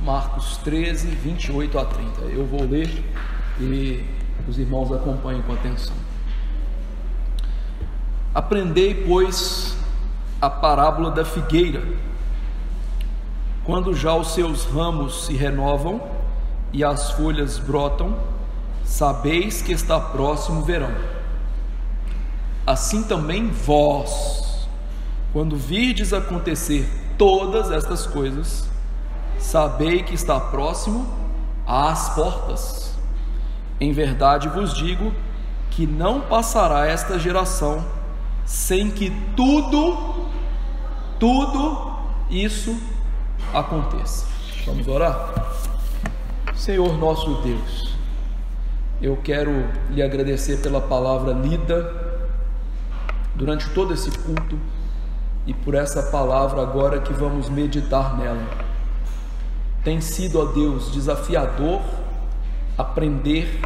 Marcos 13, 28 a 30. Eu vou ler e os irmãos acompanhem com atenção. Aprendei, pois, a parábola da figueira. Quando já os seus ramos se renovam e as folhas brotam, sabeis que está próximo o verão. Assim também vós, quando virdes acontecer todas estas coisas, sabei que está próximo às portas. Em verdade vos digo que não passará esta geração sem que tudo isso aconteça. Vamos orar? Senhor nosso Deus, eu quero lhe agradecer pela palavra lida durante todo esse culto e por essa palavra agora que vamos meditar nela. Tem sido, ó Deus, desafiador aprender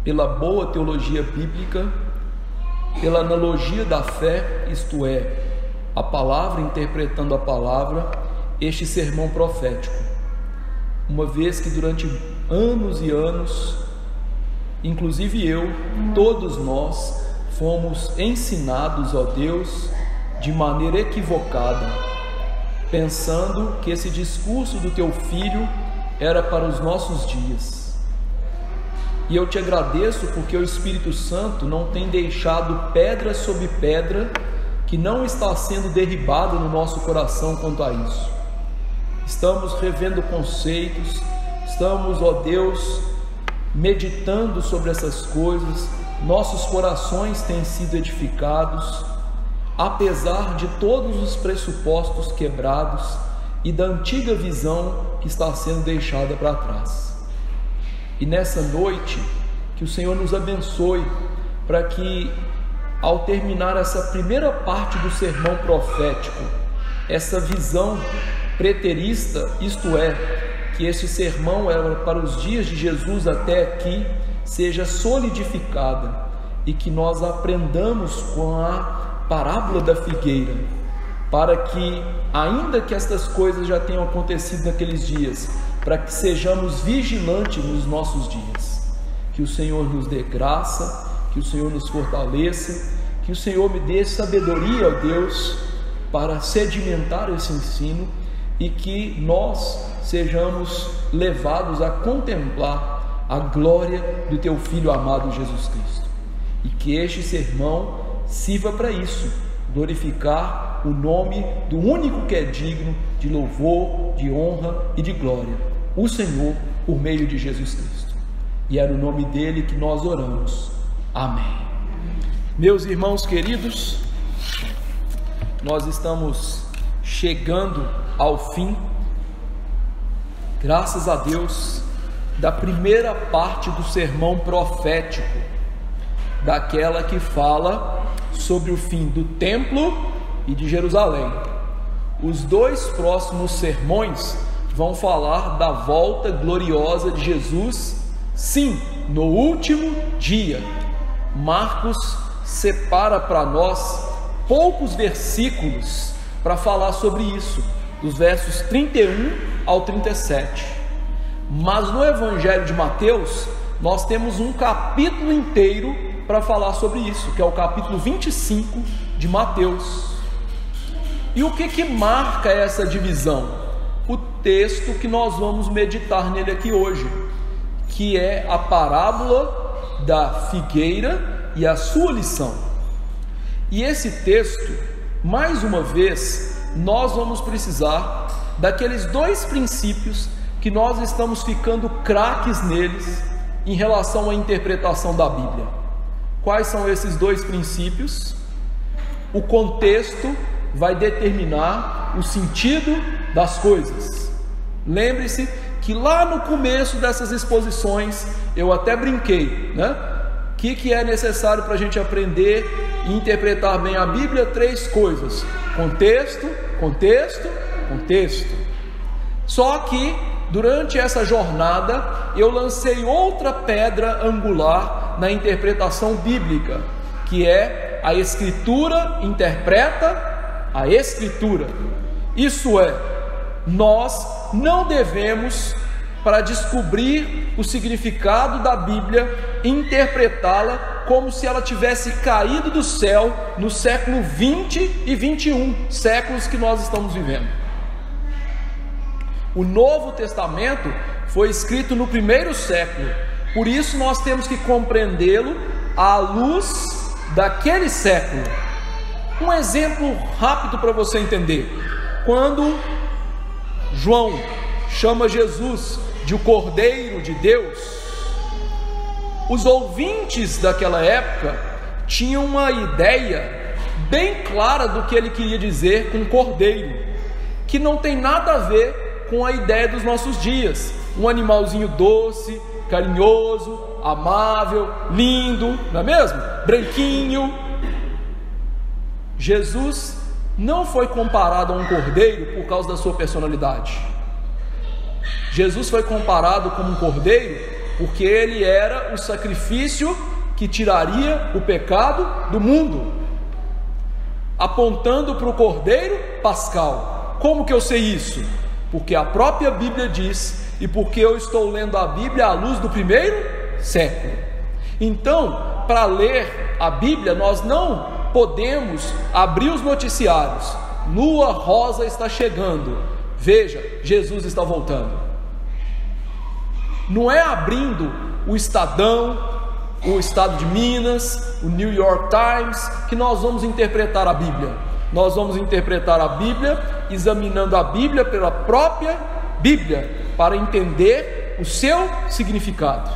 pela boa teologia bíblica, pela analogia da fé, isto é, a palavra interpretando a palavra, este sermão profético. Uma vez que durante anos e anos, inclusive eu, todos nós, fomos ensinados, ó Deus, de maneira equivocada, pensando que esse discurso do Teu Filho era para os nossos dias. E eu te agradeço porque o Espírito Santo não tem deixado pedra sobre pedra que não está sendo derribada no nosso coração quanto a isso. Estamos revendo conceitos, estamos, ó Deus, meditando sobre essas coisas, nossos corações têm sido edificados, apesar de todos os pressupostos quebrados e da antiga visão que está sendo deixada para trás. E nessa noite, que o Senhor nos abençoe, para que ao terminar essa primeira parte do sermão profético, essa visão preterista, isto é, que esse sermão era para os dias de Jesus até aqui, seja solidificada e que nós aprendamos com a parábola da figueira, para que, ainda que estas coisas já tenham acontecido naqueles dias, para que sejamos vigilantes nos nossos dias. Que o Senhor nos dê graça, que o Senhor nos fortaleça, que o Senhor me dê sabedoria, ó Deus, para sedimentar esse ensino e que nós sejamos levados a contemplar a glória do Teu Filho amado Jesus Cristo. E que este sermão sirva para isso, glorificar o nome do único que é digno de louvor, de honra e de glória, o Senhor, por meio de Jesus Cristo. E é no nome dele que nós oramos. Amém. Meus irmãos queridos, nós estamos chegando ao fim, graças a Deus, da primeira parte do sermão profético, daquela que fala sobre o fim do templo e de Jerusalém. Os dois próximos sermões vão falar da volta gloriosa de Jesus, sim, no último dia. Marcos separa para nós poucos versículos para falar sobre isso, dos versos 31 ao 37. Mas no Evangelho de Mateus, nós temos um capítulo inteiro para falar sobre isso, que é o capítulo 25 de Mateus. E o que marca essa divisão? O texto que nós vamos meditar nele aqui hoje, que é a parábola da figueira e a sua lição. E esse texto, mais uma vez, nós vamos precisar daqueles dois princípios que nós estamos ficando craques neles em relação à interpretação da Bíblia. Quais são esses dois princípios? O contexto vai determinar o sentido das coisas. Lembre-se que lá no começo dessas exposições eu até brinquei, né? O que é necessário para a gente aprender e interpretar bem a Bíblia? 3 coisas: contexto, contexto, contexto. Só que durante essa jornada eu lancei outra pedra angular na interpretação bíblica, que é a Escritura interpreta a Escritura. Isso é, nós não devemos, para descobrir o significado da Bíblia, interpretá-la como se ela tivesse caído do céu no século 20 e 21, séculos que nós estamos vivendo. O Novo Testamento foi escrito no primeiro século, por isso nós temos que compreendê-lo à luz daquele século. Um exemplo rápido para você entender: quando João chama Jesus de o Cordeiro de Deus, os ouvintes daquela época tinham uma ideia bem clara do que ele queria dizer com cordeiro, que não tem nada a ver com a ideia dos nossos dias, um animalzinho doce, carinhoso, amável, lindo, não é mesmo? Branquinho. Jesus não foi comparado a um cordeiro por causa da sua personalidade. Jesus foi comparado como um cordeiro porque ele era o sacrifício que tiraria o pecado do mundo, apontando para o cordeiro pascal. Como que eu sei isso? Porque a própria Bíblia diz, e porque eu estou lendo a Bíblia à luz do primeiro século. Então, para ler a Bíblia, nós não podemos abrir os noticiários: lua rosa está chegando, veja, Jesus está voltando. Não é abrindo o Estadão, o Estado de Minas, o New York Times, que nós vamos interpretar a Bíblia. Nós vamos interpretar a Bíblia examinando a Bíblia pela própria Bíblia, para entender o seu significado.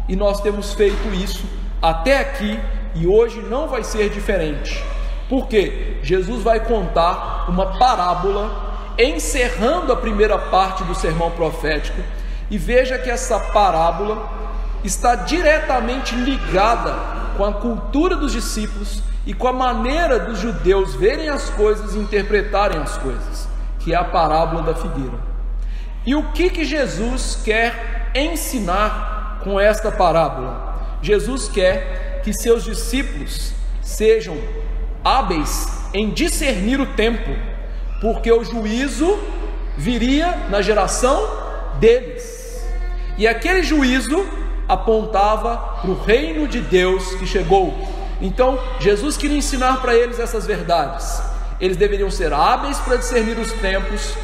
E nós temos feito isso até aqui, e hoje não vai ser diferente, porque Jesus vai contar uma parábola encerrando a primeira parte do sermão profético. E veja que essa parábola está diretamente ligada com a cultura dos discípulos e com a maneira dos judeus verem as coisas e interpretarem as coisas, que é a parábola da figueira. E o que Jesus quer ensinar com esta parábola? Jesus quer que seus discípulos sejam hábeis em discernir o tempo, porque o juízo viria na geração deles. E aquele juízo apontava para o reino de Deus que chegou. Então Jesus queria ensinar para eles essas verdades. Eles deveriam ser hábeis para discernir os tempos,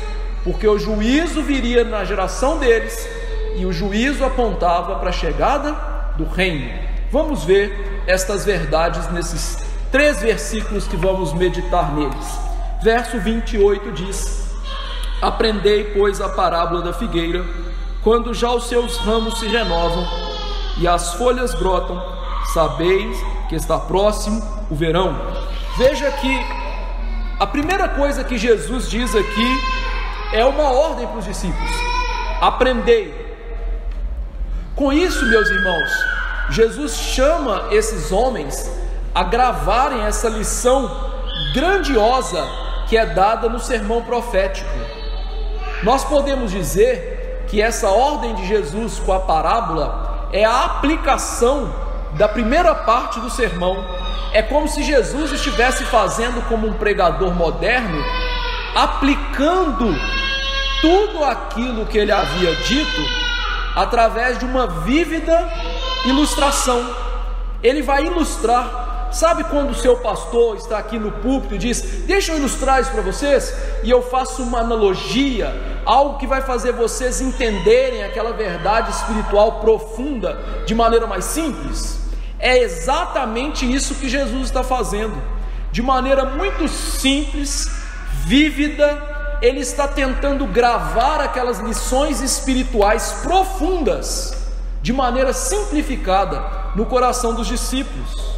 porque o juízo viria na geração deles, e o juízo apontava para a chegada do reino. Vamos ver estas verdades nesses 3 versículos que vamos meditar neles. Verso 28 diz: aprendei, pois, a parábola da figueira. Quando já os seus ramos se renovam e as folhas brotam, sabeis que está próximo o verão. Veja que a primeira coisa que Jesus diz aqui é uma ordem para os discípulos: aprendei. Com isso, meus irmãos, Jesus chama esses homens a gravarem essa lição grandiosa que é dada no sermão profético. Nós podemos dizer que essa ordem de Jesus com a parábola é a aplicação da primeira parte do sermão. É como se Jesus estivesse fazendo como um pregador moderno, aplicando tudo aquilo que ele havia dito através de uma vívida ilustração. Ele vai ilustrar. Sabe quando o seu pastor está aqui no púlpito e diz: deixa eu ilustrar isso para vocês, e eu faço uma analogia, algo que vai fazer vocês entenderem aquela verdade espiritual profunda de maneira mais simples? É exatamente isso que Jesus está fazendo. De maneira muito simples, vívida, ele está tentando gravar aquelas lições espirituais profundas de maneira simplificada no coração dos discípulos.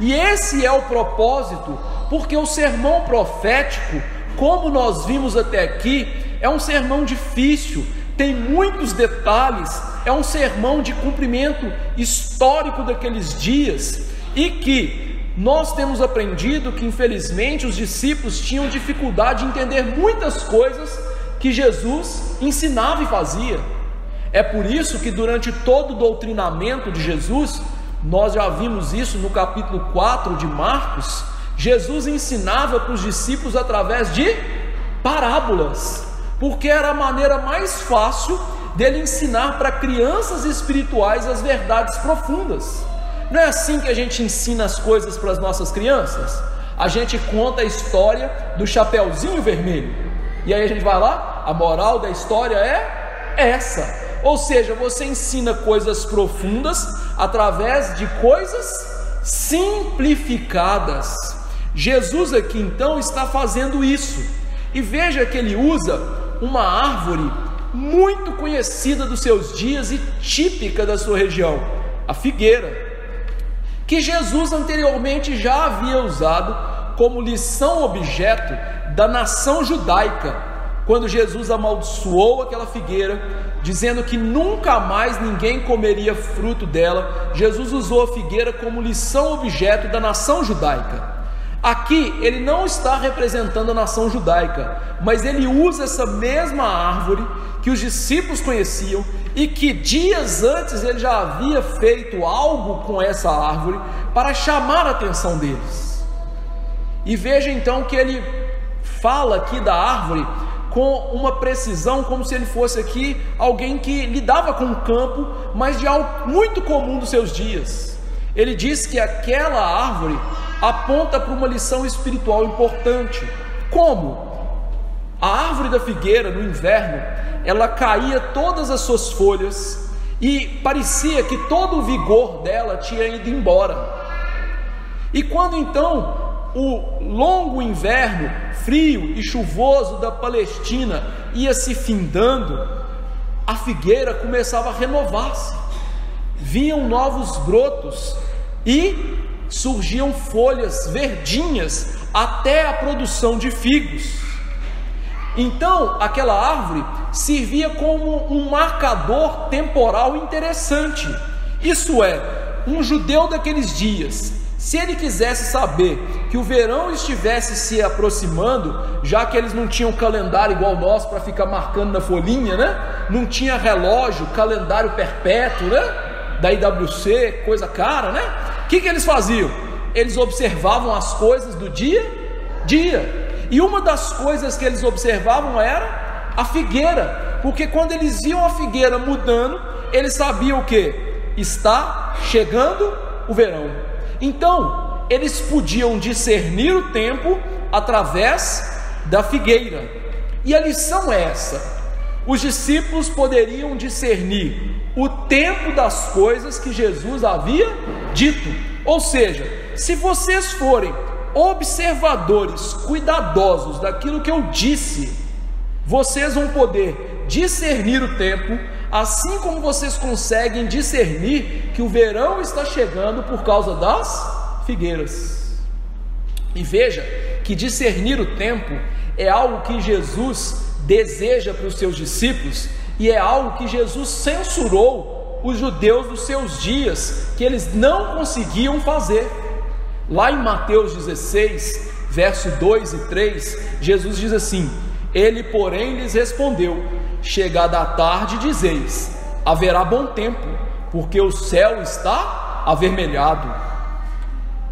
E esse é o propósito, porque o sermão profético, como nós vimos até aqui, é um sermão difícil, tem muitos detalhes, é um sermão de cumprimento histórico daqueles dias, e que nós temos aprendido que infelizmente os discípulos tinham dificuldade de entender muitas coisas que Jesus ensinava e fazia. É por isso que durante todo o doutrinamento de Jesus, nós já vimos isso no capítulo 4 de Marcos, Jesus ensinava para os discípulos através de parábolas, porque era a maneira mais fácil dele ensinar para crianças espirituais as verdades profundas. Não é assim que a gente ensina as coisas para as nossas crianças? A gente conta a história do Chapeuzinho Vermelho, e aí a gente vai lá, a moral da história é essa. Ou seja, você ensina coisas profundas através de coisas simplificadas. Jesus aqui então está fazendo isso, e veja que ele usa uma árvore muito conhecida dos seus dias e típica da sua região, a figueira, que Jesus anteriormente já havia usado como lição objeto da nação judaica, quando Jesus amaldiçoou aquela figueira, dizendo que nunca mais ninguém comeria fruto dela. Jesus usou a figueira como lição objeto da nação judaica. Aqui ele não está representando a nação judaica, mas ele usa essa mesma árvore que os discípulos conheciam e que dias antes ele já havia feito algo com essa árvore para chamar a atenção deles. E veja então que ele fala aqui da árvore com uma precisão, como se ele fosse aqui alguém que lidava com o campo, mas de algo muito comum dos seus dias. Ele diz que aquela árvore aponta para uma lição espiritual importante. Como? A árvore da figueira no inverno, ela caía todas as suas folhas e parecia que todo o vigor dela tinha ido embora. E quando então o longo inverno frio e chuvoso da Palestina ia se findando, a figueira começava a renovar-se, vinham novos brotos e surgiam folhas verdinhas até a produção de figos. Então aquela árvore servia como um marcador temporal interessante. Isso é, um judeu daqueles dias, se ele quisesse saber que o verão estivesse se aproximando, já que eles não tinham calendário igual nós para ficar marcando na folhinha, né? Não tinha relógio, calendário perpétuo, né? Da IWC, coisa cara, né? O que eles faziam? Eles observavam as coisas do dia. E uma das coisas que eles observavam era a figueira, porque quando eles viam a figueira mudando, eles sabiam o que? Está chegando o verão. Então, eles podiam discernir o tempo através da figueira. E a lição é essa: os discípulos poderiam discernir o tempo das coisas que Jesus havia dito. Ou seja, se vocês forem observadores, cuidadosos daquilo que eu disse, vocês vão poder discernir o tempo, assim como vocês conseguem discernir que o verão está chegando por causa das figueiras. E veja que discernir o tempo é algo que Jesus deseja para os seus discípulos, e é algo que Jesus censurou os judeus dos seus dias, que eles não conseguiam fazer. Lá em Mateus 16, verso 2 e 3, Jesus diz assim: ele porém lhes respondeu: chegada a tarde dizeis, haverá bom tempo, porque o céu está avermelhado.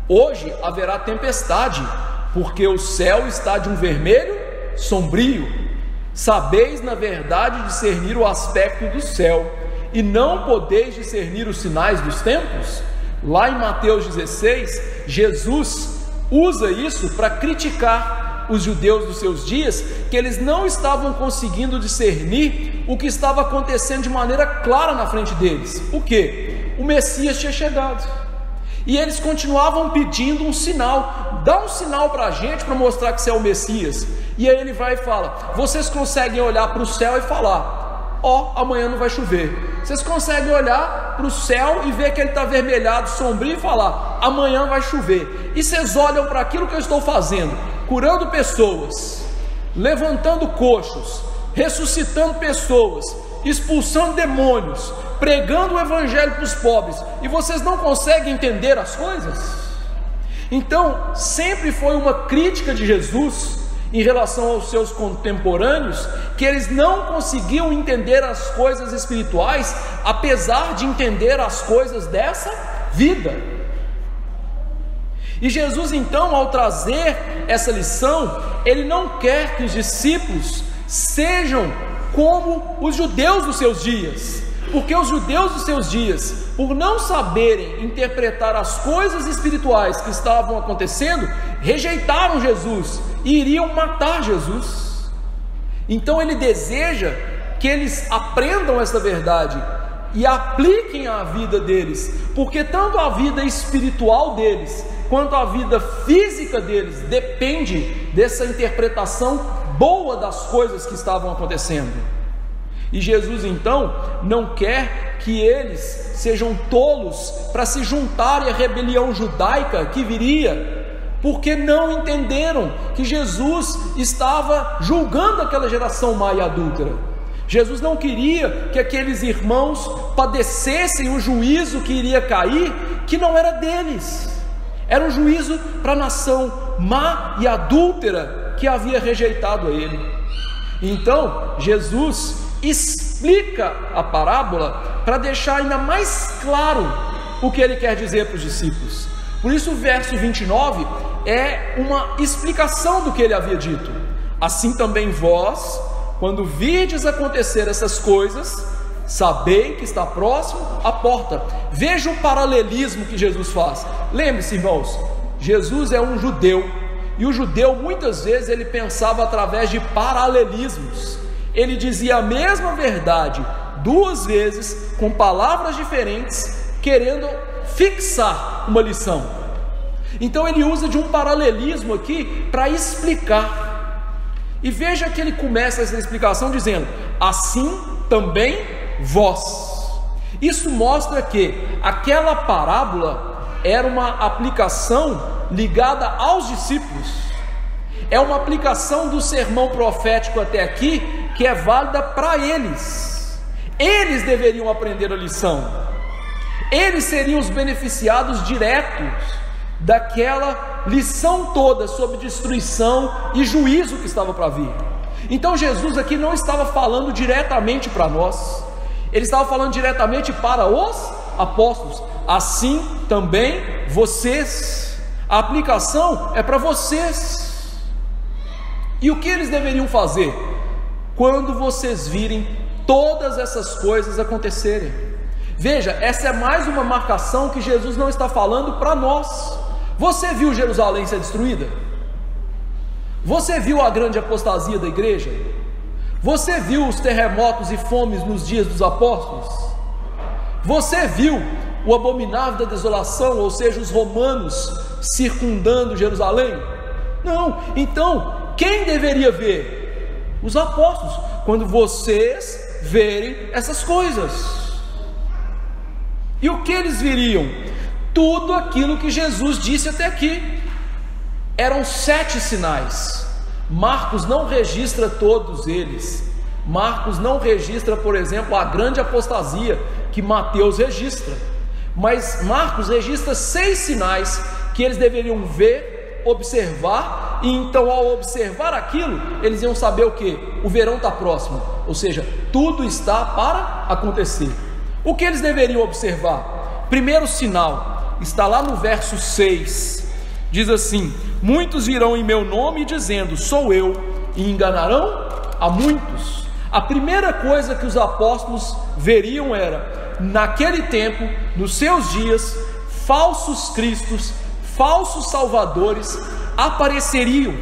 Hoje haverá tempestade, porque o céu está de um vermelho sombrio. Sabeis na verdade discernir o aspecto do céu, e não podeis discernir os sinais dos tempos? Lá em Mateus 16, Jesus usa isso para criticar os judeus dos seus dias, que eles não estavam conseguindo discernir o que estava acontecendo de maneira clara na frente deles. O que? O Messias tinha chegado, e eles continuavam pedindo um sinal. Dá um sinal para a gente, para mostrar que você é o Messias. E aí ele vai e fala: vocês conseguem olhar para o céu e falar: ó, amanhã não vai chover. Vocês conseguem olhar para o céu e ver que ele está avermelhado, sombrio, e falar: amanhã vai chover. E vocês olham para aquilo que eu estou fazendo, curando pessoas, levantando coxos, ressuscitando pessoas, expulsando demônios, pregando o evangelho para os pobres, e vocês não conseguem entender as coisas? Então, sempre foi uma crítica de Jesus em relação aos seus contemporâneos, que eles não conseguiam entender as coisas espirituais, apesar de entender as coisas dessa vida. E Jesus então, ao trazer essa lição, ele não quer que os discípulos sejam como os judeus dos seus dias, porque os judeus dos seus dias, por não saberem interpretar as coisas espirituais que estavam acontecendo, rejeitaram Jesus e iriam matar Jesus. Então ele deseja que eles aprendam essa verdade e apliquem à vida deles, porque tanto a vida espiritual deles quanto a vida física deles depende dessa interpretação boa das coisas que estavam acontecendo. E Jesus então não quer que eles sejam tolos para se juntarem à rebelião judaica que viria, porque não entenderam que Jesus estava julgando aquela geração má e adúltera. Jesus não queria que aqueles irmãos padecessem o juízo que iria cair, que não era deles, era um juízo para a nação má e adúltera que havia rejeitado a ele. Então Jesus explica a parábola para deixar ainda mais claro o que ele quer dizer para os discípulos. Por isso o verso 29 é uma explicação do que ele havia dito: assim também vós, quando virdes acontecer essas coisas, sabei que está próximo a porta. Veja o paralelismo que Jesus faz. Lembre-se, irmãos, Jesus é um judeu, e o judeu muitas vezes ele pensava através de paralelismos. Ele dizia a mesma verdade duas vezes, com palavras diferentes, querendo fixar uma lição. Então ele usa de um paralelismo aqui para explicar. E veja que ele começa essa explicação dizendo: assim também vós. Isso mostra que aquela parábola era uma aplicação ligada aos discípulos. É uma aplicação do sermão profético até aqui que é válida para eles. Eles deveriam aprender a lição. Eles seriam os beneficiados diretos daquela lição toda sobre destruição e juízo que estava para vir. Então Jesus aqui não estava falando diretamente para nós, ele estava falando diretamente para os apóstolos. Assim também vocês. A aplicação é para vocês. E o que eles deveriam fazer quando vocês virem todas essas coisas acontecerem? Veja, essa é mais uma marcação que Jesus não está falando para nós. Você viu Jerusalém ser destruída? Você viu a grande apostasia da igreja? Você viu os terremotos e fomes nos dias dos apóstolos? Você viu o abominável da desolação, ou seja, os romanos circundando Jerusalém? Não. Então, quem deveria ver? Os apóstolos. Quando vocês verem essas coisas. E o que eles viriam? Tudo aquilo que Jesus disse até aqui. Eram 7 sinais. Marcos não registra todos eles. Marcos não registra, por exemplo, a grande apostasia que Mateus registra. Mas Marcos registra 6 sinais que eles deveriam ver, observar, e então ao observar aquilo, eles iam saber o que? O verão está próximo, ou seja, tudo está para acontecer. O que eles deveriam observar? Primeiro sinal, está lá no verso 6, diz assim: muitos virão em meu nome dizendo, sou eu, e enganarão a muitos. A primeira coisa que os apóstolos veriam era, naquele tempo, nos seus dias, falsos cristos, falsos salvadores apareceriam.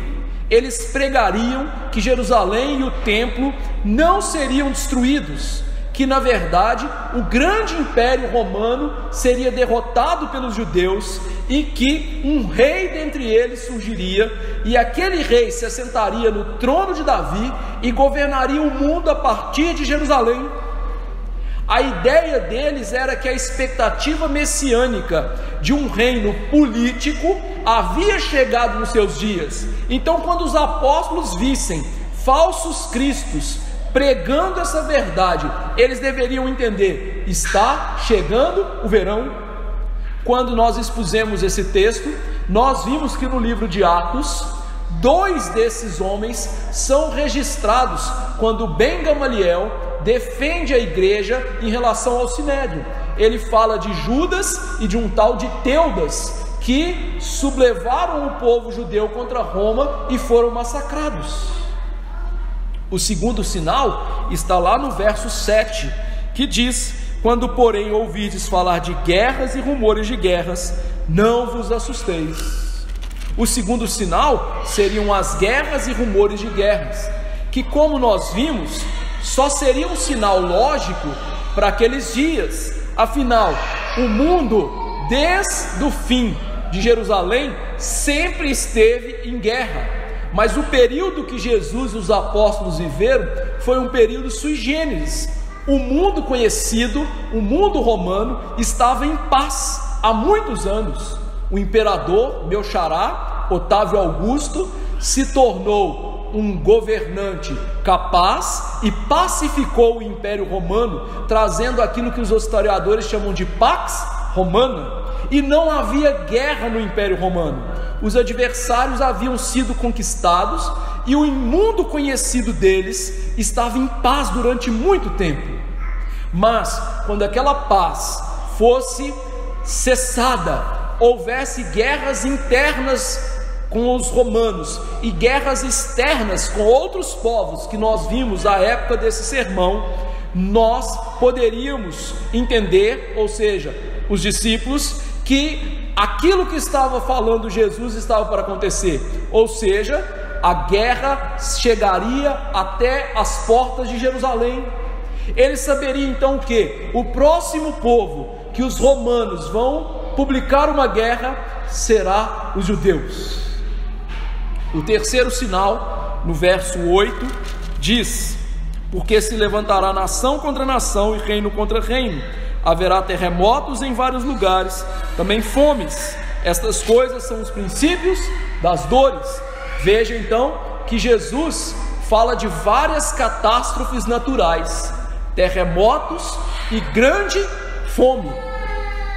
Eles pregariam que Jerusalém e o templo não seriam destruídos, que na verdade o grande império romano seria derrotado pelos judeus e que um rei dentre eles surgiria, e aquele rei se assentaria no trono de Davi e governaria o mundo a partir de Jerusalém. A ideia deles era que a expectativa messiânica de um reino político havia chegado nos seus dias. Então, quando os apóstolos vissem falsos cristos pregando essa verdade, eles deveriam entender: está chegando o verão. Quando nós expusemos esse texto, nós vimos que no livro de Atos, 2 desses homens são registrados quando Ben Gamaliel defende a igreja em relação ao sinédrio. Ele fala de Judas e de um tal de Teudas, que sublevaram o povo judeu contra Roma e foram massacrados. O segundo sinal está lá no verso 7, que diz: quando porém ouvirdes falar de guerras e rumores de guerras, não vos assusteis. O segundo sinal seriam as guerras e rumores de guerras, que, como nós vimos, só seria um sinal lógico para aqueles dias. Afinal, o mundo, desde o fim de Jerusalém, sempre esteve em guerra. Mas o período que Jesus e os apóstolos viveram foi um período sui generis. O mundo conhecido, o mundo romano, estava em paz há muitos anos. O imperador, meu xará, Otávio Augusto, se tornou um governante capaz e pacificou o Império Romano, trazendo aquilo que os historiadores chamam de Pax Romana. E não havia guerra no Império Romano. Os adversários haviam sido conquistados e o mundo conhecido deles estava em paz durante muito tempo. Mas quando aquela paz fosse cessada, houvesse guerras internas com os romanos e guerras externas com outros povos, que nós vimos à época desse sermão, nós poderíamos entender, ou seja, os discípulos, que aquilo que estava falando Jesus estava para acontecer, ou seja, a guerra chegaria até as portas de Jerusalém. Ele saberia então que o próximo povo que os romanos vão publicar uma guerra será os judeus. O terceiro sinal, no verso 8, diz: porque se levantará nação contra nação e reino contra reino, haverá terremotos em vários lugares, também fomes. Estas coisas são os princípios das dores. Veja então que Jesus fala de várias catástrofes naturais, terremotos e grande fome.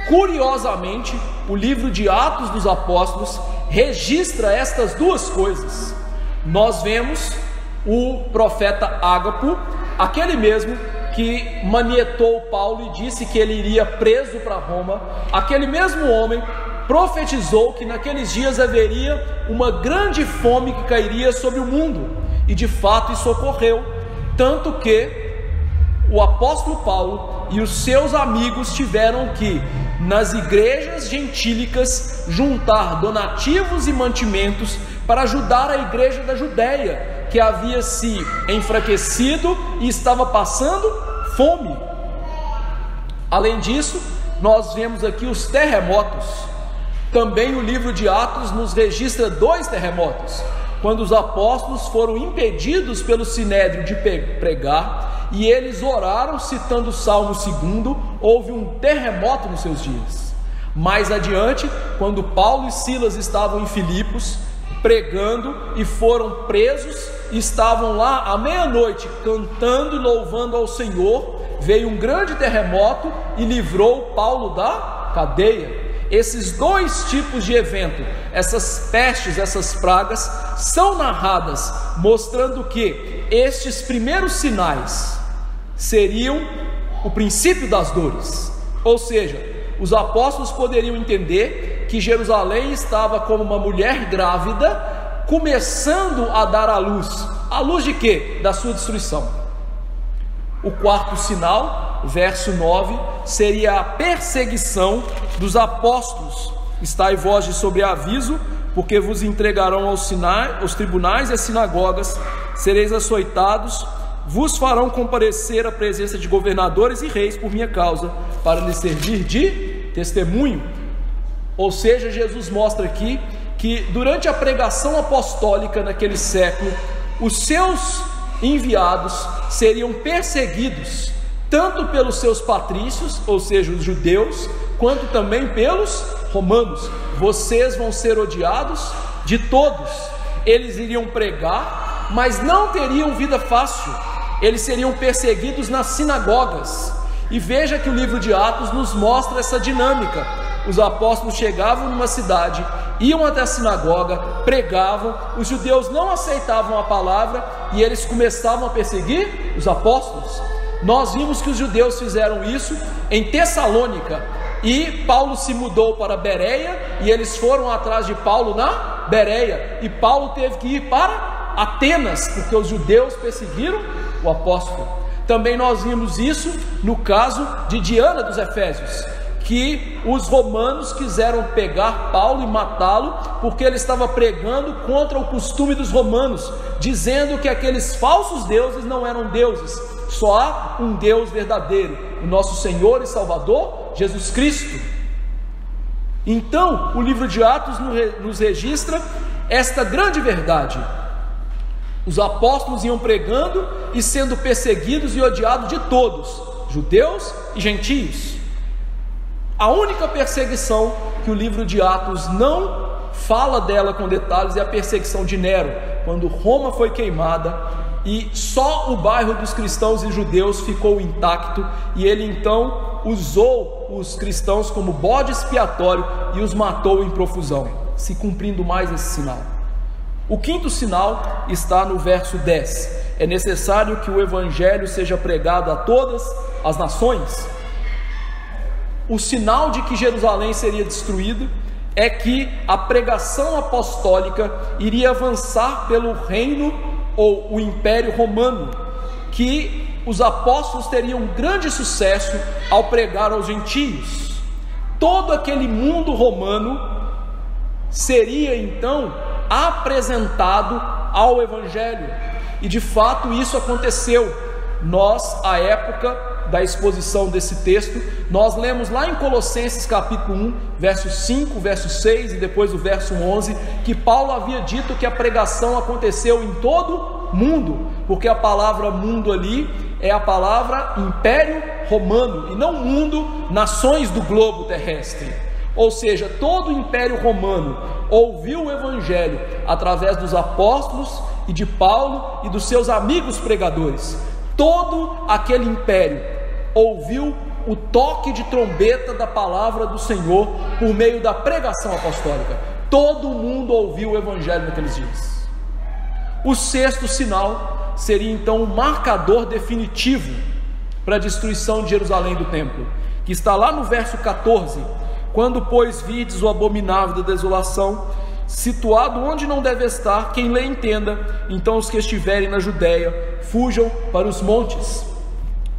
Curiosamente, o livro de Atos dos Apóstolos registra estas duas coisas. Nós vemos o profeta Ágapo, aquele mesmo que manietou Paulo e disse que ele iria preso para Roma. Aquele mesmo homem profetizou que naqueles dias haveria uma grande fome que cairia sobre o mundo, e de fato isso ocorreu, tanto que o apóstolo Paulo e os seus amigos tiveram que, nas igrejas gentílicas, juntar donativos e mantimentos para ajudar a igreja da Judéia, que havia se enfraquecido e estava passando fome. Além disso, nós vemos aqui os terremotos. Também o livro de Atos nos registra 2 terremotos, quando os apóstolos foram impedidos pelo sinédrio de pregar, e eles oraram citando o Salmo 2, houve um terremoto nos seus dias. Mais adiante, quando Paulo e Silas estavam em Filipos pregando e foram presos, estavam lá à meia-noite cantando e louvando ao Senhor, veio um grande terremoto e livrou Paulo da cadeia. Esses 2 tipos de evento, essas pestes, essas pragas, são narradas mostrando que estes primeiros sinais seriam o princípio das dores. Ou seja, os apóstolos poderiam entender que Jerusalém estava como uma mulher grávida, começando a dar à luz. À luz de quê? Da sua destruição. O quarto sinal, verso 9, seria a perseguição dos apóstolos. Estai vós de sobreaviso, porque vos entregarão aos tribunais e às sinagogas, sereis açoitados, vos farão comparecer à presença de governadores e reis por minha causa, para lhes servir de testemunho. Ou seja, Jesus mostra aqui que durante a pregação apostólica naquele século, os seus enviados seriam perseguidos tanto pelos seus patrícios, ou seja, os judeus, quanto também pelos romanos. Vocês vão ser odiados de todos. Eles iriam pregar, mas não teriam vida fácil. Eles seriam perseguidos nas sinagogas. E veja que o livro de Atos nos mostra essa dinâmica. Os apóstolos chegavam numa cidade, iam até a sinagoga, pregavam, os judeus não aceitavam a palavra e eles começavam a perseguir os apóstolos. Nós vimos que os judeus fizeram isso em Tessalônica, e Paulo se mudou para Bereia, e eles foram atrás de Paulo na Bereia, e Paulo teve que ir para Atenas, porque os judeus perseguiram o apóstolo. Também nós vimos isso no caso de Diana dos Efésios, que os romanos quiseram pegar Paulo e matá-lo, porque ele estava pregando contra o costume dos romanos, dizendo que aqueles falsos deuses não eram deuses, só há um Deus verdadeiro, o nosso Senhor e Salvador, Jesus Cristo. Então, o livro de Atos nos registra esta grande verdade. Os apóstolos iam pregando e sendo perseguidos e odiados de todos, judeus e gentios. A única perseguição que o livro de Atos não fala dela com detalhes é a perseguição de Nero, quando Roma foi queimada e só o bairro dos cristãos e judeus ficou intacto, e ele então usou os cristãos como bode expiatório e os matou em profusão, se cumprindo mais esse sinal. O quinto sinal está no verso 10: é necessário que o evangelho seja pregado a todas as nações. O sinal de que Jerusalém seria destruída é que a pregação apostólica iria avançar pelo reino ou o império romano, que os apóstolos teriam um grande sucesso ao pregar aos gentios. Todo aquele mundo romano seria então apresentado ao evangelho, e de fato isso aconteceu. Nós, à época da exposição desse texto, nós lemos lá em Colossenses capítulo 1, verso 5, verso 6 e depois o verso 11, que Paulo havia dito que a pregação aconteceu em todo mundo, porque a palavra mundo ali é a palavra império romano, e não mundo, nações do globo terrestre. Ou seja, todo o império romano ouviu o evangelho através dos apóstolos e de Paulo e dos seus amigos pregadores. Todo aquele império ouviu o toque de trombeta da palavra do Senhor por meio da pregação apostólica. Todo mundo ouviu o evangelho naqueles dias. O sexto sinal seria então um marcador definitivo para a destruição de Jerusalém do templo, que está lá no verso 14: quando pois vides o abominável da desolação, situado onde não deve estar, quem lê entenda, então os que estiverem na Judéia fujam para os montes.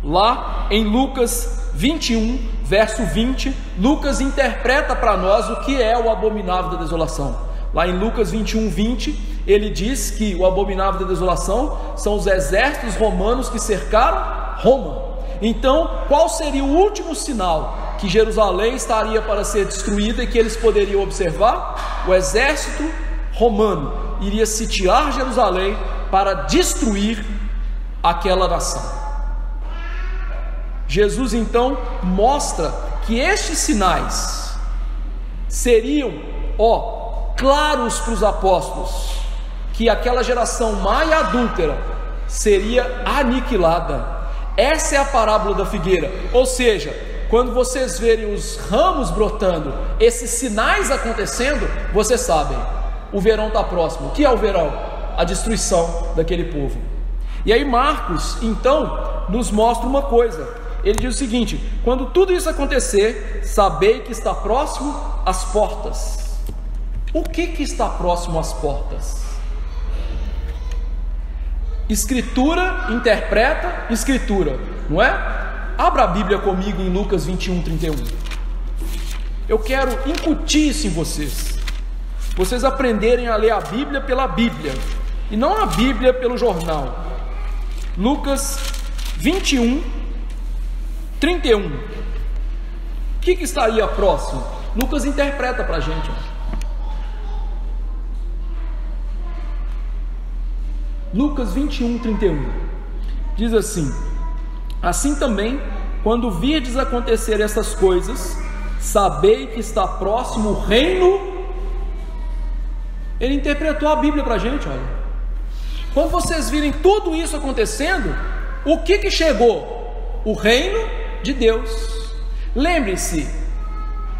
Lá em Lucas 21, verso 20, Lucas interpreta para nós o que é o abominável da desolação. Lá em Lucas 21, 20, ele diz que o abominável da desolação são os exércitos romanos que cercaram Roma. Então, qual seria o último sinal que Jerusalém estaria para ser destruída e que eles poderiam observar? O exército romano iria sitiar Jerusalém para destruir aquela nação. Jesus então mostra que estes sinais seriam claros para os apóstolos, que aquela geração má e adúltera seria aniquilada. Essa é a parábola da figueira. Ou seja, quando vocês verem os ramos brotando, esses sinais acontecendo, vocês sabem, o verão está próximo. O que é o verão? A destruição daquele povo. E aí Marcos então nos mostra uma coisa. Ele diz o seguinte: quando tudo isso acontecer, sabei que está próximo às portas. O que está próximo às portas? Escritura interpreta Escritura, não é? Abra a Bíblia comigo em Lucas 21, 31. Eu quero incutir isso em vocês aprenderem a ler a Bíblia pela Bíblia, e não a Bíblia pelo jornal. Lucas 21, 31. O que estaria próximo? Lucas interpreta para a gente. Lucas 21, 31. Diz assim: assim também, quando virdes acontecer essas coisas, sabei que está próximo o reino. Ele interpretou a Bíblia para a gente, olha. Quando vocês virem tudo isso acontecendo, o que chegou? O reino de Deus. Lembre-se,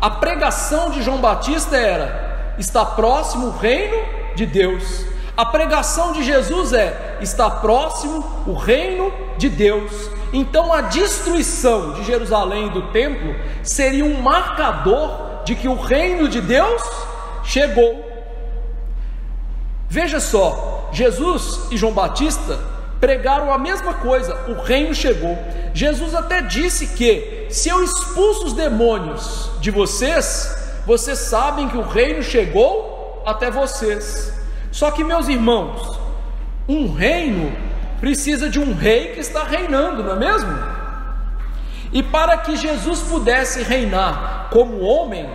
a pregação de João Batista era: está próximo o reino de Deus. A pregação de Jesus está próximo o reino de Deus. Então a destruição de Jerusalém e do templo seria um marcador de que o reino de Deus chegou. Veja só, Jesus e João Batista pregaram a mesma coisa: o reino chegou. Jesus até disse que se eu expulso os demônios de vocês, vocês sabem que o reino chegou até vocês. Só que, meus irmãos, um reino precisa de um rei que está reinando, não é mesmo? E para que Jesus pudesse reinar como homem,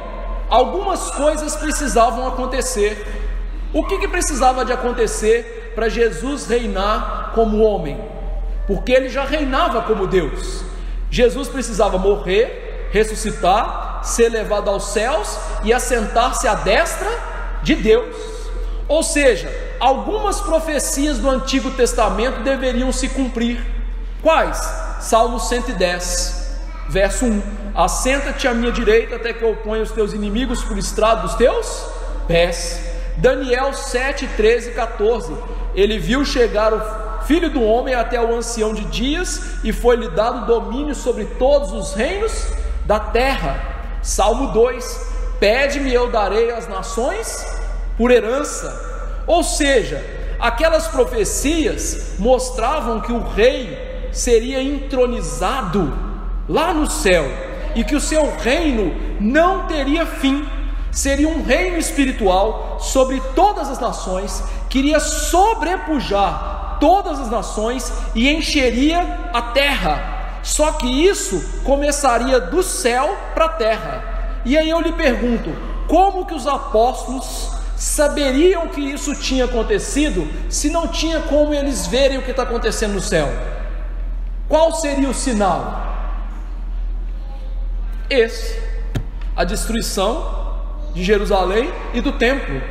algumas coisas precisavam acontecer. O que precisava de acontecer para Jesus reinar como homem? Porque ele já reinava como Deus. Jesus precisava morrer, ressuscitar, ser levado aos céus e assentar-se à destra de Deus. Ou seja, algumas profecias do Antigo Testamento deveriam se cumprir. Quais? Salmo 110, verso 1: assenta-te à minha direita até que eu ponha os teus inimigos por estrado dos teus pés. Daniel 7, 13 e 14: ele viu chegar o Filho do homem até o ancião de dias, e foi-lhe dado domínio sobre todos os reinos da terra. Salmo 2: pede-me, eu darei as nações por herança. Ou seja, aquelas profecias mostravam que o rei seria entronizado lá no céu, e que o seu reino não teria fim. Seria um reino espiritual sobre todas as nações, que iria sobrepujar todas as nações e encheria a terra. Só que isso começaria do céu para a terra. E aí eu lhe pergunto, como que os apóstolos saberiam que isso tinha acontecido, se não tinha como eles verem o que está acontecendo no céu? Qual seria o sinal? Esse: a destruição de Jerusalém e do templo.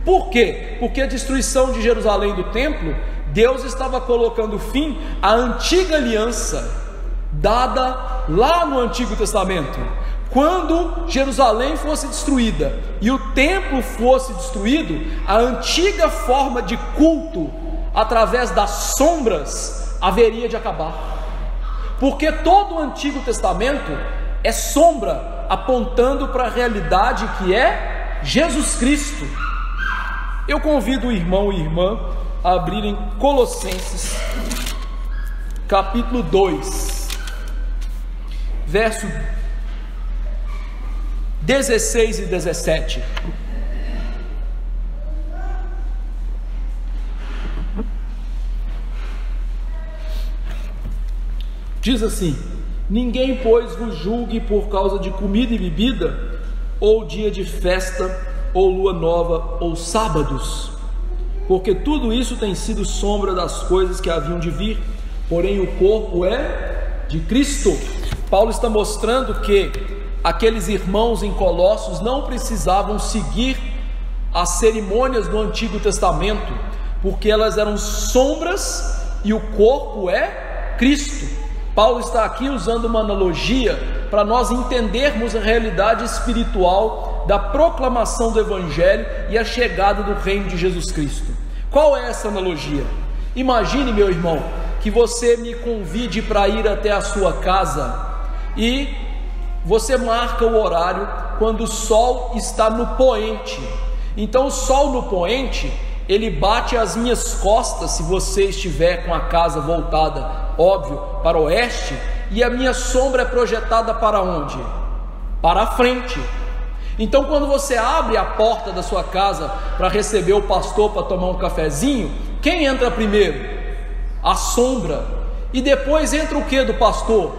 Por quê? Porque a destruição de Jerusalém e do templo, Deus estava colocando fim à antiga aliança dada lá no Antigo Testamento. Quando Jerusalém fosse destruída e o templo fosse destruído, a antiga forma de culto através das sombras haveria de acabar. Porque todo o Antigo Testamento é sombra apontando para a realidade que é Jesus Cristo. Eu convido o irmão e irmã a abrirem Colossenses capítulo 2, verso 16 e 17. Diz assim: ninguém, pois, vos julgue por causa de comida e bebida, ou dia de festa, ou lua nova, ou sábados, porque tudo isso tem sido sombra das coisas que haviam de vir, porém o corpo é de Cristo. Paulo está mostrando que aqueles irmãos em Colossos não precisavam seguir as cerimônias do Antigo Testamento, porque elas eram sombras e o corpo é Cristo. Paulo está aqui usando uma analogia para nós entendermos a realidade espiritual da proclamação do Evangelho e a chegada do reino de Jesus Cristo. Qual é essa analogia? Imagine, meu irmão, que você me convide para ir até a sua casa e você marca o horário quando o sol está no poente. Então o sol no poente, ele bate às minhas costas, se você estiver com a casa voltada, óbvio, para o oeste, e a minha sombra é projetada para onde? Para a frente. Então quando você abre a porta da sua casa para receber o pastor para tomar um cafezinho, quem entra primeiro? A sombra. E depois entra o que do pastor?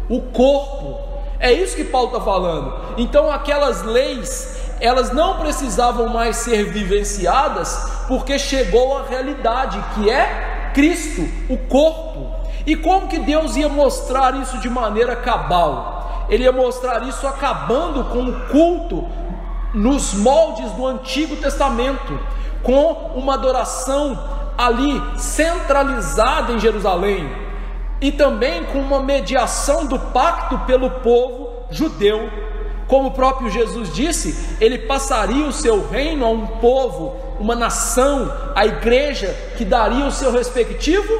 O corpo. É isso que Paulo está falando. Então aquelas leis, elas não precisavam mais ser vivenciadas, porque chegou a realidade que é Cristo, o corpo. E como que Deus ia mostrar isso de maneira cabal? Ele ia mostrar isso acabando com o culto nos moldes do Antigo Testamento, com uma adoração ali centralizada em Jerusalém, e também com uma mediação do pacto pelo povo judeu. Como o próprio Jesus disse, ele passaria o seu reino a um povo, uma nação, a igreja, que daria o seu respectivo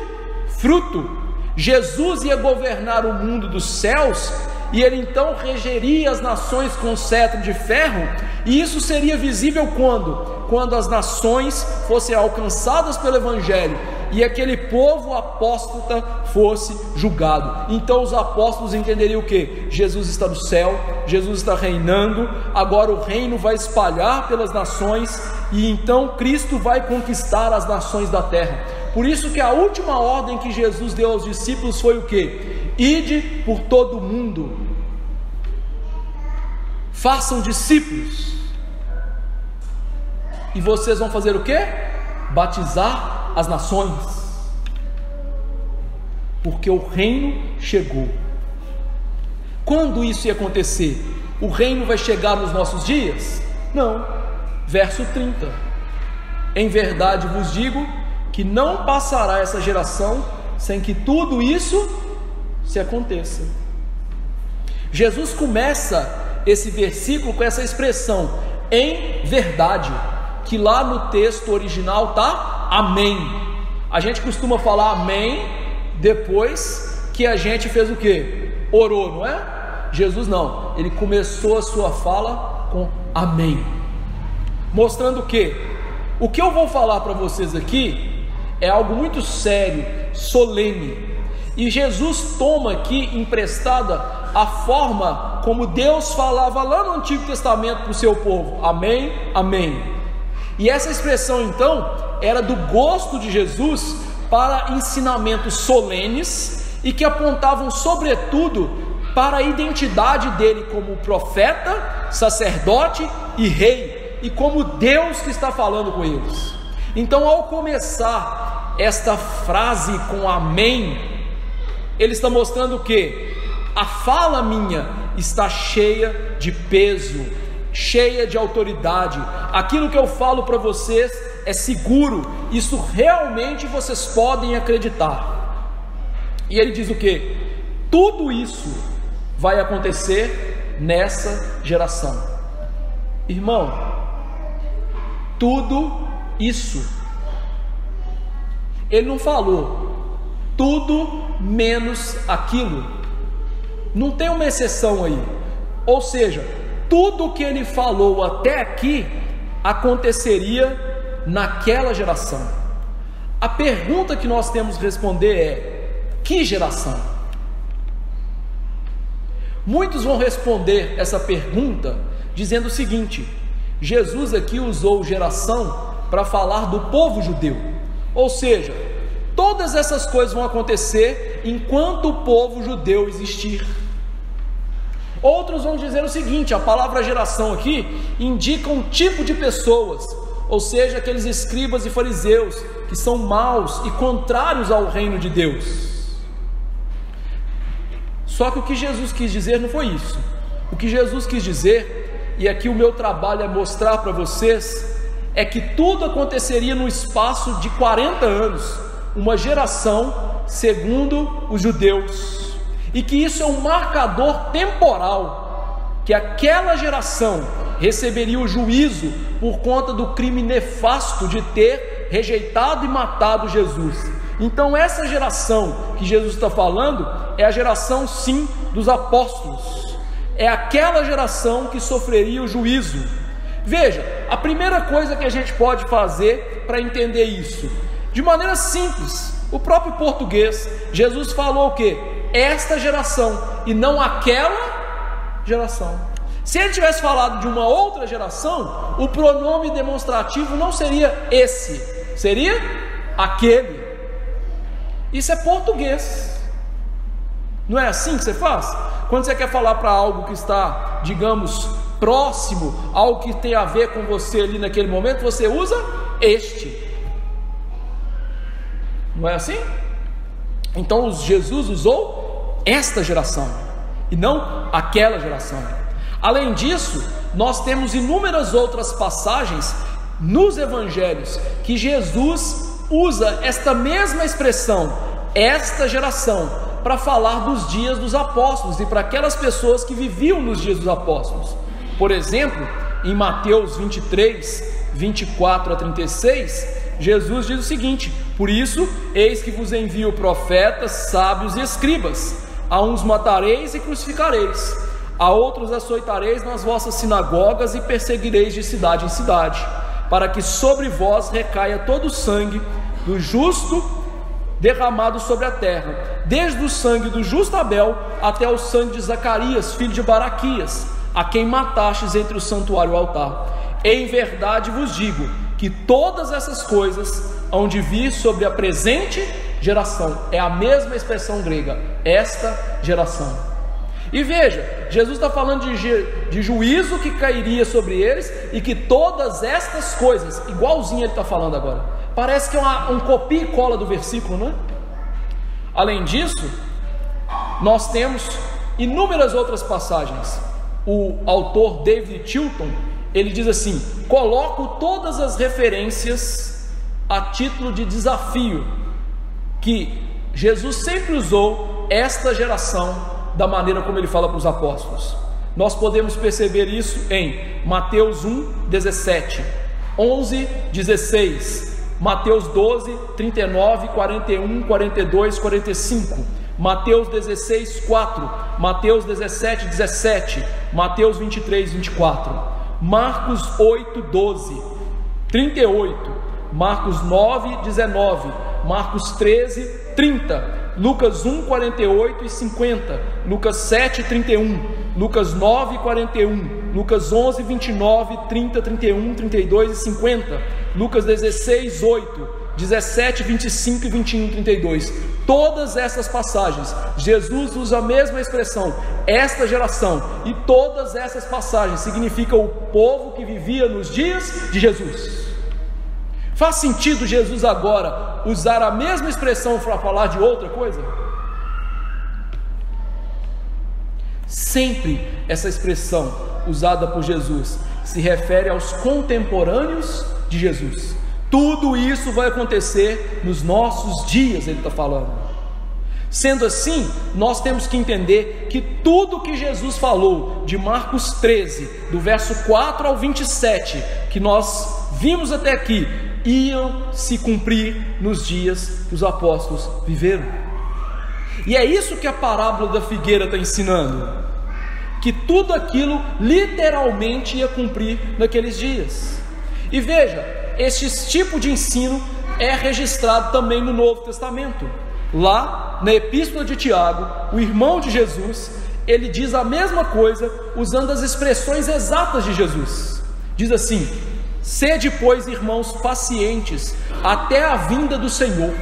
fruto. Jesus ia governar o mundo dos céus e ele então regeria as nações com cetro de ferro, e isso seria visível quando as nações fossem alcançadas pelo Evangelho, e aquele povo apóstata fosse julgado. Então os apóstolos entenderiam o que? Jesus está no céu, Jesus está reinando, agora o reino vai espalhar pelas nações, e então Cristo vai conquistar as nações da terra. Por isso que a última ordem que Jesus deu aos discípulos foi o que? Ide por todo o mundo, façam discípulos, e vocês vão fazer o que? Batizar as nações, porque o reino chegou. Quando isso ia acontecer? O reino vai chegar nos nossos dias? Não. Verso 30: em verdade vos digo que não passará essa geração sem que tudo isso se aconteça. Jesus começa esse versículo com essa expressão, em verdade, que lá no texto original está amém. A gente costuma falar amém depois que a gente fez o que? Orou, não é? Jesus não, ele começou a sua fala com amém, mostrando que o que eu vou falar para vocês aqui é algo muito sério, solene, e Jesus toma aqui emprestada a forma como Deus falava lá no Antigo Testamento para o seu povo, amém, amém. E essa expressão então era do gosto de Jesus para ensinamentos solenes e que apontavam sobretudo para a identidade dele como profeta, sacerdote e rei, e como Deus que está falando com eles. Então, ao começar esta frase com amém, ele está mostrando que a fala minha está cheia de peso, cheia de autoridade. Aquilo que eu falo para vocês é seguro, isso realmente vocês podem acreditar. E ele diz o que? Tudo isso vai acontecer nessa geração. Irmão, tudo isso, ele não falou tudo menos aquilo, não tem uma exceção aí. Ou seja, tudo que ele falou até aqui aconteceria naquela geração. A pergunta que nós temos que responder é: que geração? Muitos vão responder essa pergunta dizendo o seguinte: Jesus aqui usou geração para falar do povo judeu, ou seja, todas essas coisas vão acontecer enquanto o povo judeu existir. Outros vão dizer o seguinte: a palavra geração aqui indica um tipo de pessoas, ou seja, aqueles escribas e fariseus que são maus e contrários ao reino de Deus. Só que o que Jesus quis dizer não foi isso. O que Jesus quis dizer, e aqui o meu trabalho é mostrar para vocês, é que tudo aconteceria no espaço de 40 anos, uma geração segundo os judeus, e que isso é um marcador temporal, que aquela geração receberia o juízo por conta do crime nefasto de ter rejeitado e matado Jesus. Então essa geração que Jesus está falando é a geração, sim, dos apóstolos, é aquela geração que sofreria o juízo. Veja, a primeira coisa que a gente pode fazer para entender isso, de maneira simples, o próprio português, Jesus falou o que? Esta geração, e não aquela geração. Se ele tivesse falado de uma outra geração, o pronome demonstrativo não seria esse, seria aquele. Isso é português. Não é assim que você faz? Quando você quer falar para algo que está, digamos, próximo, algo que tem a ver com você ali naquele momento, você usa este. Não é assim? Então Jesus usou esta geração e não aquela geração. Além disso, nós temos inúmeras outras passagens nos evangelhos que Jesus usa esta mesma expressão, esta geração, para falar dos dias dos apóstolos e para aquelas pessoas que viviam nos dias dos apóstolos. Por exemplo, em Mateus 23, 24 a 36, Jesus diz o seguinte: por isso, eis que vos envio profetas, sábios e escribas, a uns matareis e crucificareis, a outros açoitareis nas vossas sinagogas e perseguireis de cidade em cidade, para que sobre vós recaia todo o sangue do justo derramado sobre a terra, desde o sangue do justo Abel até o sangue de Zacarias, filho de Baraquias, a quem matastes entre o santuário e o altar. Em verdade vos digo que todas essas coisas hão de vir sobre a presente geração. É a mesma expressão grega, esta geração. E veja, Jesus está falando de juízo que cairia sobre eles, e que todas estas coisas, igualzinho ele está falando agora, parece que é um copia e cola do versículo, não é? Além disso, nós temos inúmeras outras passagens. O autor David Chilton, ele diz assim: coloco todas as referências a título de desafio, que Jesus sempre usou esta geração da maneira como ele fala para os apóstolos. Nós podemos perceber isso em Mateus 1, 17, 11, 16, Mateus 12, 39, 41, 42, 45, Mateus 16, 4, Mateus 17, 17, Mateus 23, 24, Marcos 8, 12, 38, Marcos 9, 19, Marcos 13, 30, Lucas 1, 48 e 50, Lucas 7, 31, Lucas 9, 41, Lucas 11, 29, 30, 31, 32 e 50, Lucas 16, 8, 17, 25 e 21, 32. Todas essas passagens, Jesus usa a mesma expressão, esta geração, e todas essas passagens significam o povo que vivia nos dias de Jesus. Faz sentido Jesus agora usar a mesma expressão para falar de outra coisa? Sempre essa expressão usada por Jesus se refere aos contemporâneos de Jesus. Tudo isso vai acontecer nos nossos dias, ele está falando. Sendo assim, nós temos que entender que tudo que Jesus falou de Marcos 13, do verso 4 ao 27, que nós vimos até aqui, iam se cumprir nos dias que os apóstolos viveram. E é isso que a parábola da figueira está ensinando, que tudo aquilo literalmente ia cumprir naqueles dias. E veja, este tipo de ensino é registrado também no Novo Testamento. Lá na Epístola de Tiago, o irmão de Jesus, ele diz a mesma coisa usando as expressões exatas de Jesus. Diz assim: sede, pois, irmãos, pacientes até a vinda do Senhor.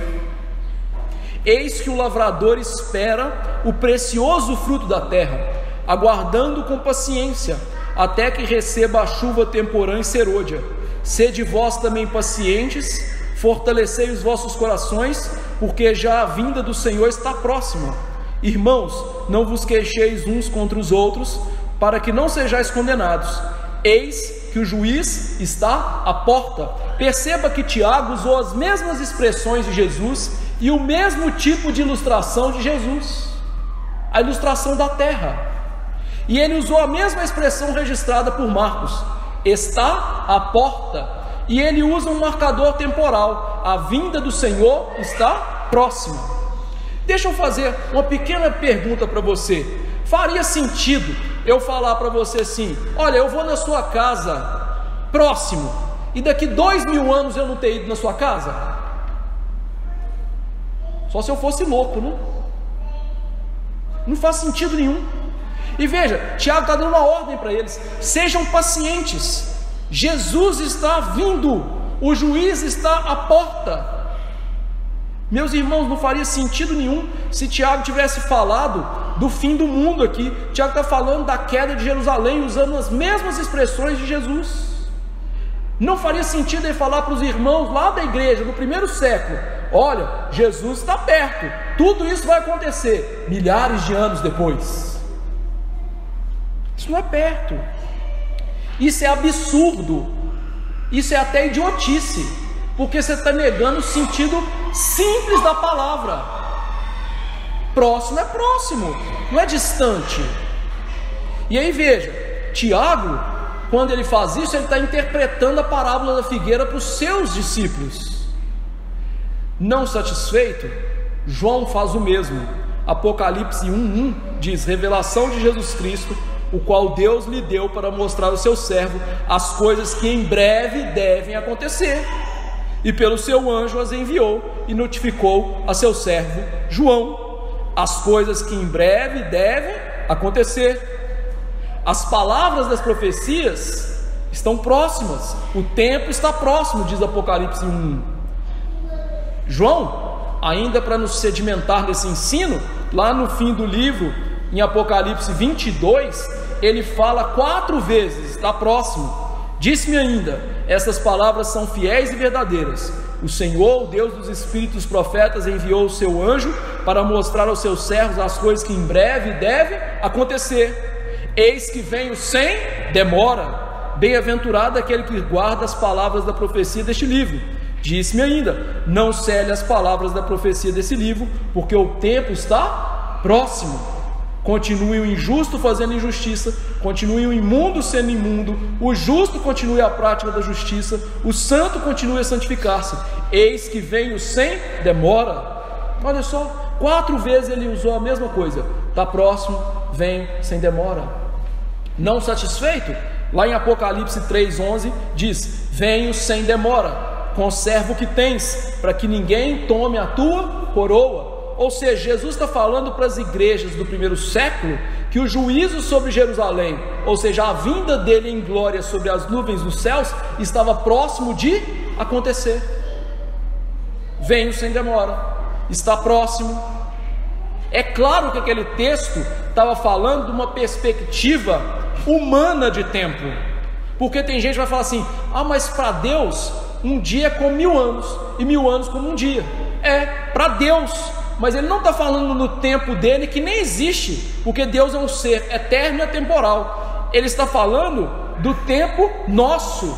Eis que o lavrador espera o precioso fruto da terra, aguardando com paciência até que receba a chuva temporã e serôdia. Sede vós também pacientes, fortalecei os vossos corações, porque já a vinda do Senhor está próxima. Irmãos, não vos queixeis uns contra os outros, para que não sejais condenados. Eis que o juiz está à porta. Perceba que Tiago usou as mesmas expressões de Jesus e o mesmo tipo de ilustração de Jesus, a ilustração da terra. E ele usou a mesma expressão registrada por Marcos, está à porta, e ele usa um marcador temporal, a vinda do Senhor está próxima. Deixa eu fazer uma pequena pergunta para você. Faria sentido eu falar para você assim: olha, eu vou na sua casa próximo, e daqui 2000 anos eu não ter ido na sua casa? Só se eu fosse louco, né? Não faz sentido nenhum. E veja, Tiago está dando uma ordem para eles: sejam pacientes, Jesus está vindo, o juiz está à porta. Meus irmãos, não faria sentido nenhum se Tiago tivesse falado do fim do mundo aqui. Tiago está falando da queda de Jerusalém, usando as mesmas expressões de Jesus. Não faria sentido ele falar para os irmãos lá da igreja, no primeiro século: olha, Jesus está perto, tudo isso vai acontecer milhares de anos depois. Isso não é perto, isso é absurdo, isso é até idiotice, porque você está negando o sentido simples da palavra. Próximo é próximo, não é distante. E aí veja, Tiago, quando ele faz isso, ele está interpretando a parábola da figueira para os seus discípulos. Não satisfeito, João faz o mesmo, Apocalipse 1:1 diz: revelação de Jesus Cristo, o qual Deus lhe deu para mostrar ao seu servo as coisas que em breve devem acontecer. E pelo seu anjo as enviou e notificou a seu servo João as coisas que em breve devem acontecer. As palavras das profecias estão próximas, o tempo está próximo, diz Apocalipse 1:1. João, ainda para nos sedimentar nesse ensino, lá no fim do livro, em Apocalipse 22, ele fala 4 vezes, está próximo. Disse-me ainda: essas palavras são fiéis e verdadeiras. O Senhor, o Deus dos espíritos profetas, enviou o seu anjo para mostrar aos seus servos as coisas que em breve devem acontecer. Eis que venho sem demora. Bem-aventurado aquele que guarda as palavras da profecia deste livro. Disse-me ainda: não cele as palavras da profecia desse livro, porque o tempo está próximo. Continue o injusto fazendo injustiça, continue o imundo sendo imundo, o justo continue a prática da justiça, o santo continue a santificar-se. Eis que venho sem demora. Olha só, 4 vezes ele usou a mesma coisa: está próximo, vem sem demora. Não satisfeito, lá em Apocalipse 3:11 diz: venho sem demora, conserva o que tens, para que ninguém tome a tua coroa. Ou seja, Jesus está falando para as igrejas do primeiro século que o juízo sobre Jerusalém, ou seja, a vinda dele em glória sobre as nuvens dos céus, estava próximo de acontecer. Venho sem demora, está próximo. É claro que aquele texto estava falando de uma perspectiva humana de tempo, porque tem gente que vai falar assim: ah, mas para Deus um dia é como 1000 anos, e 1000 anos como um dia. É, para Deus, mas ele não está falando no tempo dele, que nem existe, porque Deus é um ser eterno e atemporal. Ele está falando do tempo nosso,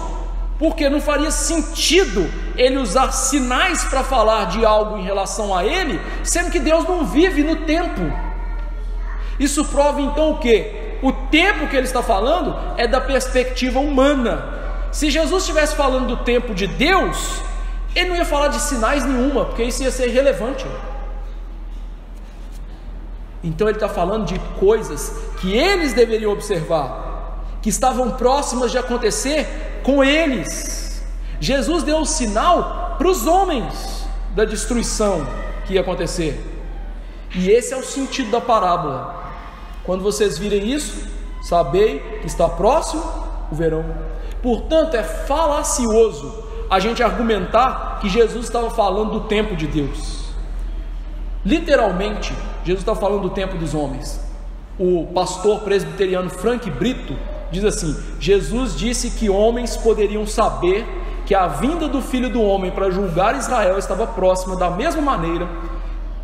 porque não faria sentido ele usar sinais para falar de algo em relação a ele, sendo que Deus não vive no tempo. Isso prova então o quê? O tempo que ele está falando é da perspectiva humana. Se Jesus estivesse falando do tempo de Deus, ele não ia falar de sinais nenhuma, porque isso ia ser irrelevante. Então ele está falando de coisas que eles deveriam observar, que estavam próximas de acontecer com eles. Jesus deu o sinal para os homens da destruição que ia acontecer, e esse é o sentido da parábola. Quando vocês virem isso, sabei que está próximo o verão. Portanto, é falacioso a gente argumentar que Jesus estava falando do tempo de Deus. Literalmente, Jesus está falando do tempo dos homens. O pastor presbiteriano Frank Brito diz assim: Jesus disse que homens poderiam saber que a vinda do Filho do Homem para julgar Israel estava próxima, da mesma maneira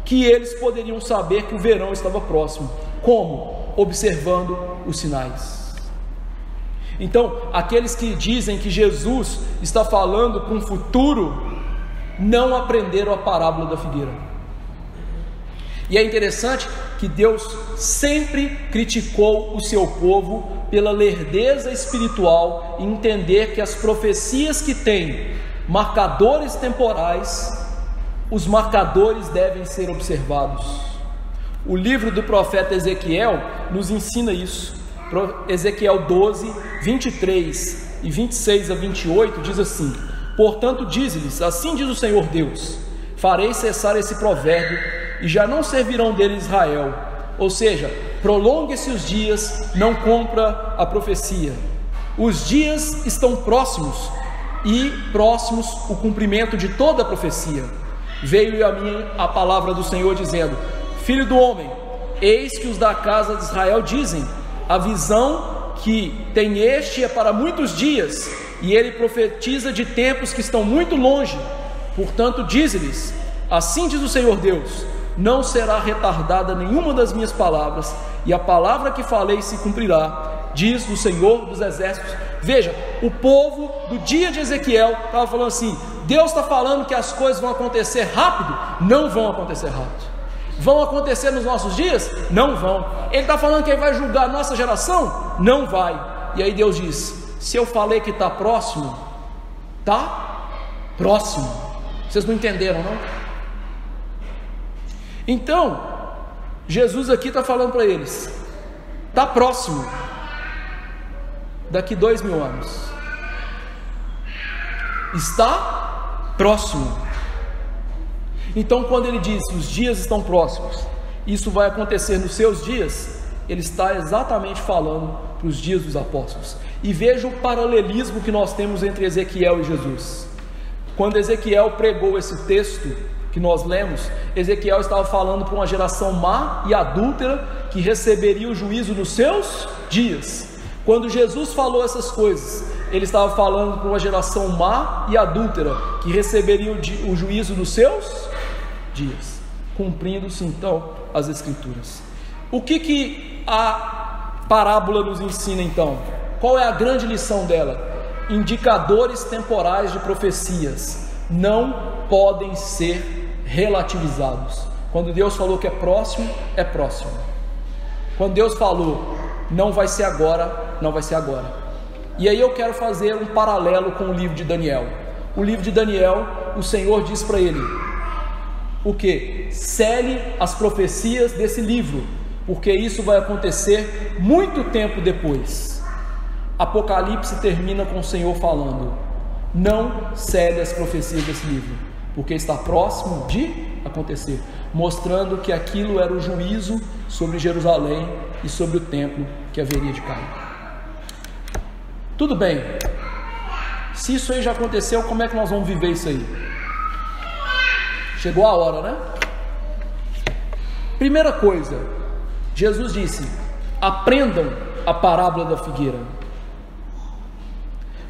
que eles poderiam saber que o verão estava próximo. Como? Observando os sinais. Então, aqueles que dizem que Jesus está falando com o futuro, não aprenderam a parábola da figueira. E é interessante que Deus sempre criticou o seu povo pela lerdeza espiritual e entender que as profecias que têm marcadores temporais, os marcadores devem ser observados. O livro do profeta Ezequiel nos ensina isso. Ezequiel 12, 23 e 26 a 28 diz assim: portanto dize-lhes, assim diz o Senhor Deus, farei cessar esse provérbio e já não servirão dele Israel. Ou seja, prolongue-se os dias, não cumpra a profecia. Os dias estão próximos, e próximos o cumprimento de toda a profecia. Veio a mim a palavra do Senhor dizendo: filho do homem, eis que os da casa de Israel dizem: a visão que tem este é para muitos dias, e ele profetiza de tempos que estão muito longe. Portanto dize-lhes, assim diz o Senhor Deus, não será retardada nenhuma das minhas palavras, e a palavra que falei se cumprirá, diz o Senhor dos exércitos. Veja, o povo do dia de Ezequiel estava falando assim: Deus está falando que as coisas vão acontecer rápido. Não vão acontecer rápido. Vão acontecer nos nossos dias? Não vão. Ele está falando que ele vai julgar a nossa geração? Não vai. E aí Deus diz: se eu falei que está próximo, está próximo. Vocês não entenderam, não? Então, Jesus aqui está falando para eles: está próximo, daqui 2000 anos, está próximo. Então, quando ele diz os dias estão próximos, isso vai acontecer nos seus dias, ele está exatamente falando para os dias dos apóstolos. E veja o paralelismo que nós temos entre Ezequiel e Jesus. Quando Ezequiel pregou esse texto que nós lemos, Ezequiel estava falando para uma geração má e adúltera que receberia o juízo nos seus dias. Quando Jesus falou essas coisas, ele estava falando para uma geração má e adúltera que receberia o juízo nos seus dias, cumprindo-se então as Escrituras. O que a parábola nos ensina então? Qual é a grande lição dela? Indicadores temporais de profecias não podem ser relativizados. Quando Deus falou que é próximo, é próximo. Quando Deus falou não vai ser agora, não vai ser agora. E aí eu quero fazer um paralelo com o livro de Daniel. O livro de Daniel, o Senhor diz para ele o que? Cele as profecias desse livro, porque isso vai acontecer muito tempo depois. Apocalipse termina com o Senhor falando: não cele as profecias desse livro, porque está próximo de acontecer, mostrando que aquilo era o juízo sobre Jerusalém e sobre o templo que haveria de cair. Tudo bem, se isso aí já aconteceu, como é que nós vamos viver isso aí? Chegou a hora, né? Primeira coisa, Jesus disse: aprendam a parábola da figueira.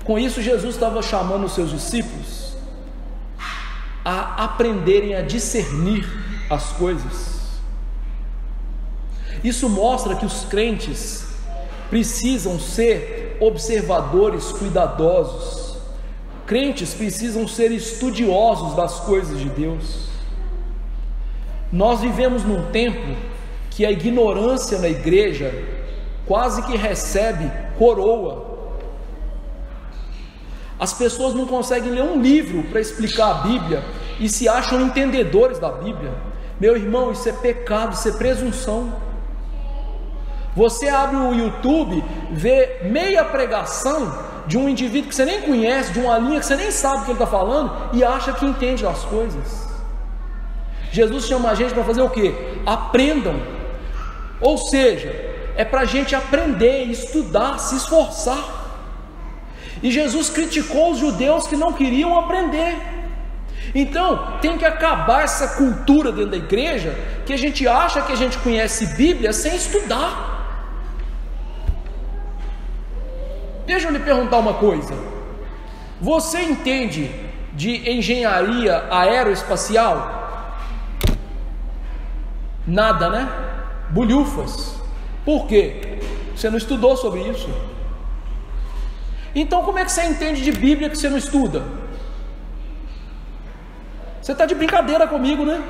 Com isso, Jesus estava chamando os seus discípulos a aprenderem a discernir as coisas. Isso mostra que os crentes precisam ser observadores cuidadosos. Crentes precisam ser estudiosos das coisas de Deus. Nós vivemos num tempo que a ignorância na igreja quase que recebe coroa. As pessoas não conseguem ler um livro para explicar a Bíblia e se acham entendedores da Bíblia. Meu irmão, isso é pecado, isso é presunção. Você abre o YouTube, vê meia pregação de um indivíduo que você nem conhece, de uma linha que você nem sabe o que ele está falando, e acha que entende as coisas. Jesus chama a gente para fazer o quê? Aprendam. Ou seja, é para a gente aprender, estudar, se esforçar. E Jesus criticou os judeus que não queriam aprender. Então tem que acabar essa cultura dentro da igreja, que a gente acha que a gente conhece Bíblia sem estudar. Deixa eu lhe perguntar uma coisa: você entende de engenharia aeroespacial? Nada, né? Bulhufas. Por quê? Você não estudou sobre isso. Então como é que você entende de Bíblia que você não estuda? Você está de brincadeira comigo, né?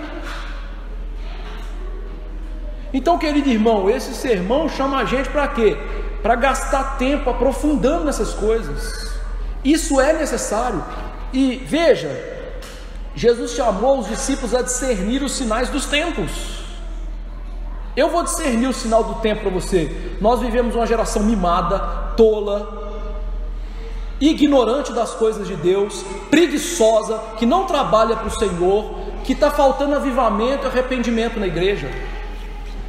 Então, querido irmão, esse sermão chama a gente para quê? Para gastar tempo aprofundando nessas coisas. Isso é necessário. E veja, Jesus chamou os discípulos a discernir os sinais dos tempos. Eu vou discernir o sinal do tempo para você. Nós vivemos uma geração mimada, tola, ignorante das coisas de Deus, preguiçosa, que não trabalha para o Senhor, que está faltando avivamento e arrependimento na igreja.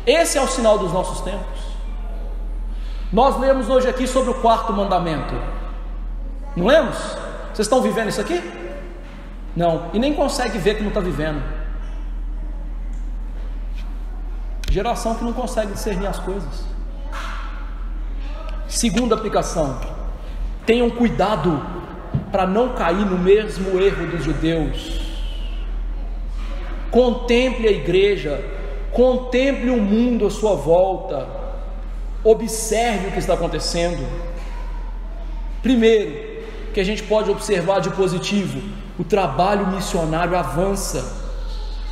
Esse é o sinal dos nossos tempos. Nós lemos hoje aqui sobre o quarto mandamento, não lemos? Vocês estão vivendo isso aqui? Não, e nem consegue ver que não está vivendo. Geração que não consegue discernir as coisas. Segunda aplicação: tenham cuidado para não cair no mesmo erro dos judeus. Contemple a igreja, contemple o mundo à sua volta, observe o que está acontecendo. Primeiro, que a gente pode observar de positivo: o trabalho missionário avança.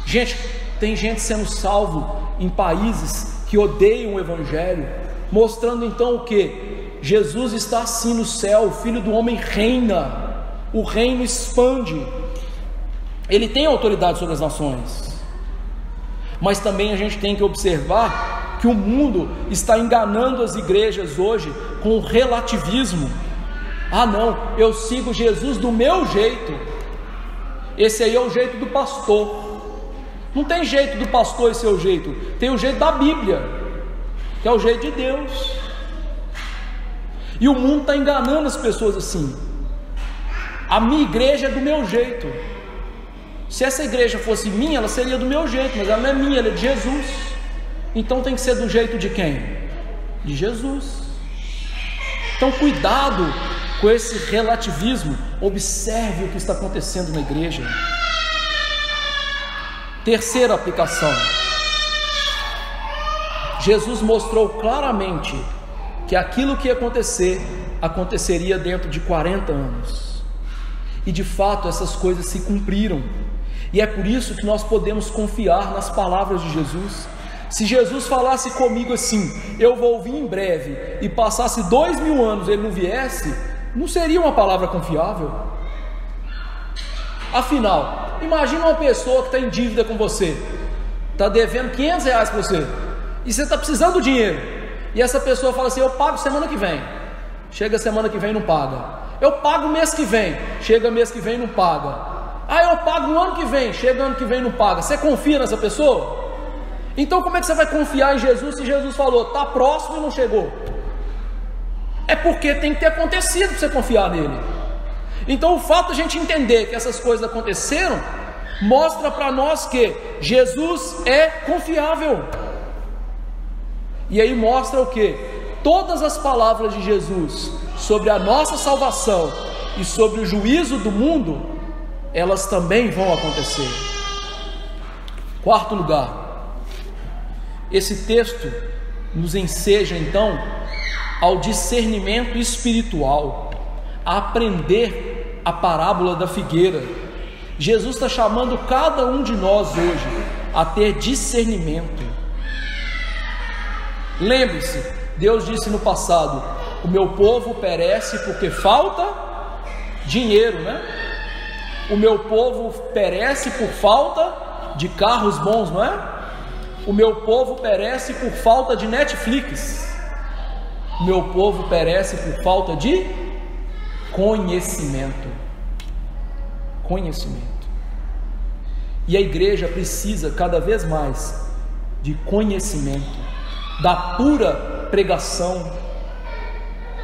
Gente, tem gente sendo salvo em países que odeiam o Evangelho, mostrando então o que? Jesus está assim no céu, o Filho do Homem reina, o reino expande, ele tem autoridade sobre as nações. Mas também a gente tem que observar que o mundo está enganando as igrejas hoje com o relativismo. Ah não, eu sigo Jesus do meu jeito, esse aí é o jeito do pastor. Não tem jeito do pastor esse é o jeito, tem o jeito da Bíblia, que é o jeito de Deus. E o mundo está enganando as pessoas assim. A minha igreja é do meu jeito. Se essa igreja fosse minha, ela seria do meu jeito, mas ela não é minha, ela é de Jesus. Então tem que ser do jeito de quem? De Jesus. Então cuidado com esse relativismo. Observe o que está acontecendo na igreja. Terceira aplicação. Jesus mostrou claramente que aquilo que ia acontecer, aconteceria dentro de 40 anos. E de fato essas coisas se cumpriram. E é por isso que nós podemos confiar nas palavras de Jesus. Se Jesus falasse comigo assim, eu vou vir em breve, e passasse 2000 anos ele não viesse, não seria uma palavra confiável. Afinal, imagina uma pessoa que está em dívida com você, está devendo R$500 para você, e você está precisando do dinheiro, e essa pessoa fala assim, eu pago semana que vem. Chega semana que vem e não paga. Eu pago mês que vem. Chega mês que vem e não paga. Ah, eu pago no ano que vem. Chega ano que vem e não paga. Você confia nessa pessoa? Então como é que você vai confiar em Jesus se Jesus falou, está próximo e não chegou? É porque tem que ter acontecido para você confiar nele. Então o fato de a gente entender que essas coisas aconteceram, mostra para nós que Jesus é confiável. E aí mostra o que? Todas as palavras de Jesus sobre a nossa salvação e sobre o juízo do mundo, elas também vão acontecer. Quarto lugar, esse texto nos enseja então ao discernimento espiritual, a aprender a parábola da figueira. Jesus está chamando cada um de nós hoje a ter discernimento. Lembre-se, Deus disse no passado, o meu povo perece porque falta dinheiro, né? O meu povo perece por falta de carros bons, não é? O meu povo perece por falta de Netflix. O meu povo perece por falta de conhecimento. Conhecimento. E a igreja precisa cada vez mais de conhecimento, da pura pregação,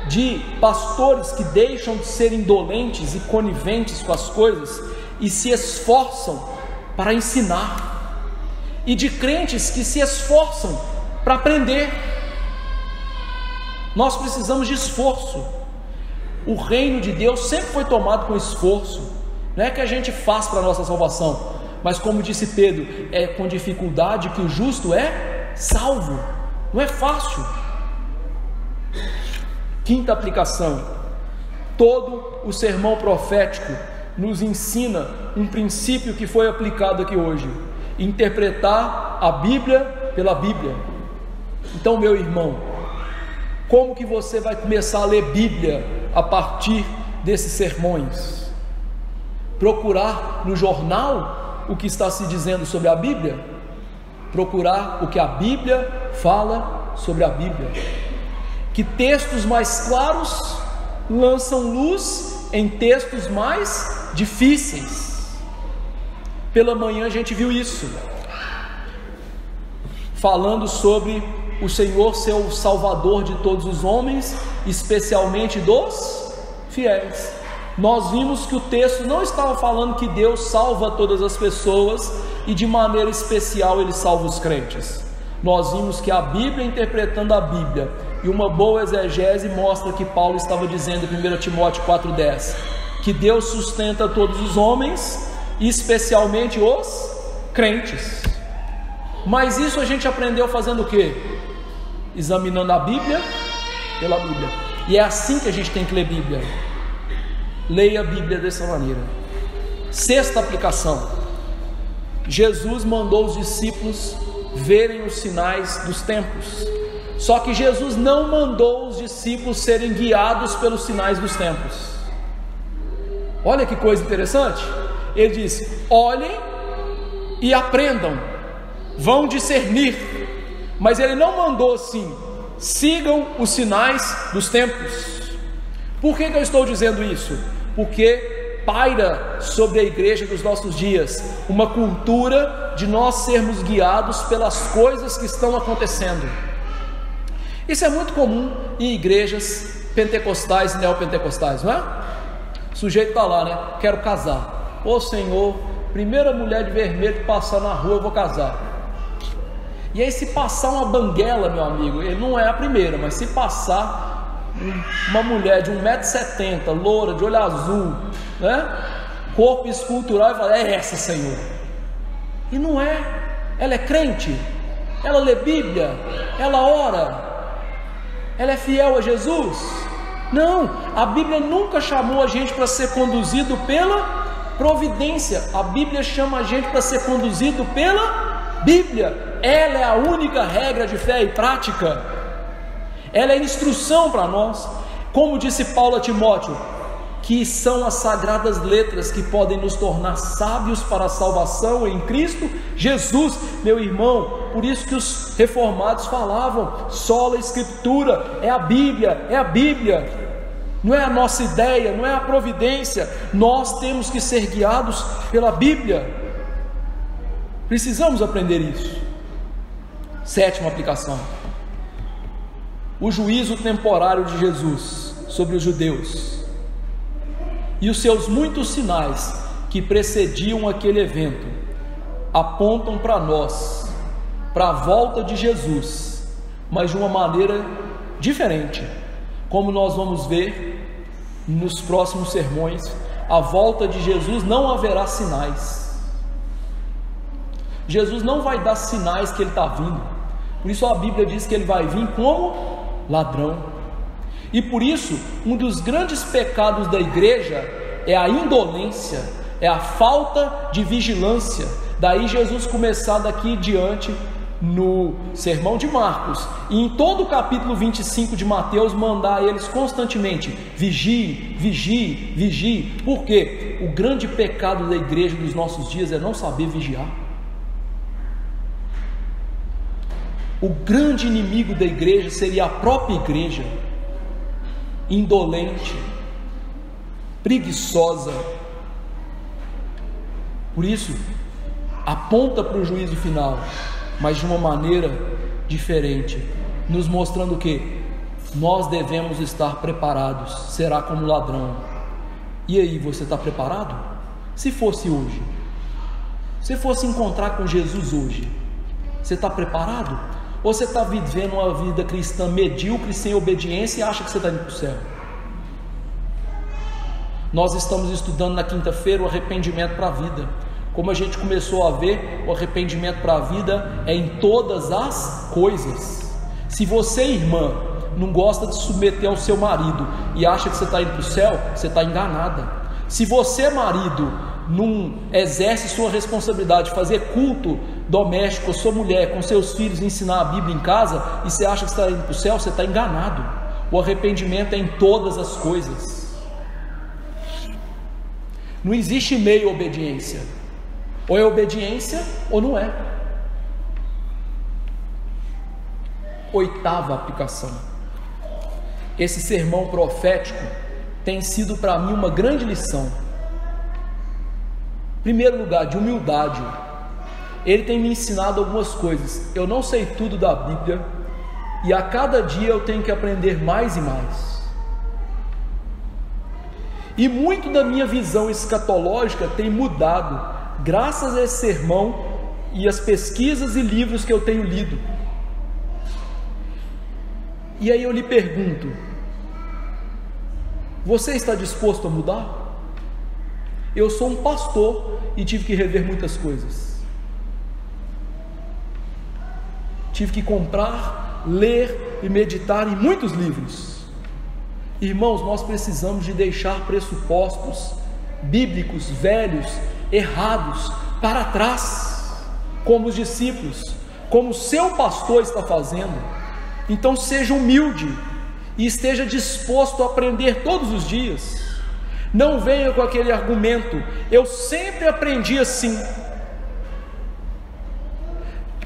de pastores que deixam de ser indolentes e coniventes com as coisas e se esforçam para ensinar, e de crentes que se esforçam para aprender. Nós precisamos de esforço. O reino de Deus sempre foi tomado com esforço. Não é que a gente faz para a nossa salvação, mas como disse Pedro, é com dificuldade que o justo é salvo. Não é fácil. Quinta aplicação. Todo o sermão profético nos ensina um princípio que foi aplicado aqui hoje: interpretar a Bíblia pela Bíblia. Então, meu irmão, como que você vai começar a ler Bíblia a partir desses sermões? Procurar no jornal o que está se dizendo sobre a Bíblia? Procurar o que a Bíblia fala sobre a Bíblia. Que textos mais claros lançam luz em textos mais difíceis. Pela manhã a gente viu isso, falando sobre o Senhor ser o Salvador de todos os homens, especialmente dos fiéis. Nós vimos que o texto não estava falando que Deus salva todas as pessoas e de maneira especial Ele salva os crentes. Nós vimos que a Bíblia, interpretando a Bíblia, e uma boa exegese mostra que Paulo estava dizendo em 1 Timóteo 4,10, que Deus sustenta todos os homens, e especialmente os crentes. Mas isso a gente aprendeu fazendo o quê? Examinando a Bíblia pela Bíblia. E é assim que a gente tem que ler Bíblia. Leia a Bíblia dessa maneira. Sexta aplicação. Jesus mandou os discípulos verem os sinais dos tempos. Só que Jesus não mandou os discípulos serem guiados pelos sinais dos tempos. Olha que coisa interessante. Ele disse: olhem e aprendam. vão discernir, mas ele não mandou assim: sigam os sinais dos tempos. Por que eu estou dizendo isso? Porque paira sobre a igreja dos nossos dias uma cultura de nós sermos guiados pelas coisas que estão acontecendo. Isso é muito comum em igrejas pentecostais e neopentecostais, não é? O sujeito está lá, né? Quero casar. Ô Senhor, primeira mulher de vermelho que passar na rua eu vou casar. E aí, se passar uma banguela, meu amigo, ele não é a primeira, mas se passar uma mulher de 1,70 m, loura, de olho azul, né? Corpo escultural, ele fala: é essa, Senhor. E não é. Ela é crente, ela lê Bíblia, ela ora, ela é fiel a Jesus? Não, a Bíblia nunca chamou a gente para ser conduzido pela providência. A Bíblia chama a gente para ser conduzido pela Bíblia. Ela é a única regra de fé e prática. Ela é instrução para nós. Como disse Paulo a Timóteo, que são as sagradas letras que podem nos tornar sábios para a salvação em Cristo Jesus, meu irmão. Por isso que os reformados falavam: sola escritura, é a Bíblia, é a Bíblia. Não é a nossa ideia, não é a providência. Nós temos que ser guiados pela Bíblia. Precisamos aprender isso. Sétima aplicação: o juízo temporário de Jesus sobre os judeus e os seus muitos sinais que precediam aquele evento apontam para nós, para a volta de Jesus, mas de uma maneira diferente. Como nós vamos ver nos próximos sermões, a volta de Jesus não haverá sinais. Jesus não vai dar sinais que ele está vindo. Por isso a Bíblia diz que ele vai vir como ladrão. E por isso, um dos grandes pecados da igreja é a indolência, é a falta de vigilância. Daí Jesus começar daqui em diante, no sermão de Marcos e em todo o capítulo 25 de Mateus, mandar eles constantemente: vigie, vigie, vigie. Por quê? O grande pecado da igreja dos nossos dias é não saber vigiar. O grande inimigo da igreja seria a própria igreja, indolente, preguiçosa. Por isso, aponta para o juízo final, mas de uma maneira diferente, nos mostrando que nós devemos estar preparados. Será como ladrão. E aí, você está preparado? Se fosse hoje, se fosse encontrar com Jesus hoje, você está preparado? Ou você está vivendo uma vida cristã medíocre, sem obediência, e acha que você está indo para o céu? Nós estamos estudando na quinta-feira o arrependimento para a vida. Como a gente começou a ver, o arrependimento para a vida é em todas as coisas. Se você, irmã, não gosta de submeter ao seu marido e acha que você está indo para o céu, você está enganada. Se você, marido, não exerce sua responsabilidade de fazer culto doméstico, sua mulher, com seus filhos, ensinar a Bíblia em casa, e você acha que você está indo para o céu, você está enganado. O arrependimento é em todas as coisas. Não existe meio obediência. Ou é obediência ou não é. Oitava aplicação: esse sermão profético tem sido para mim uma grande lição. Em primeiro lugar, de humildade. Ele tem me ensinado algumas coisas. Eu não sei tudo da Bíblia, e a cada dia eu tenho que aprender mais e mais. E muito da minha visão escatológica tem mudado graças a esse sermão e as pesquisas e livros que eu tenho lido. E aí eu lhe pergunto: você está disposto a mudar? Eu sou um pastor e tive que rever muitas coisas. Tive que comprar, ler e meditar em muitos livros. Irmãos, nós precisamos de deixar pressupostos bíblicos velhos, errados, para trás, como os discípulos, como o seu pastor está fazendo. Então seja humilde e esteja disposto a aprender todos os dias. Não venha com aquele argumento: eu sempre aprendi assim.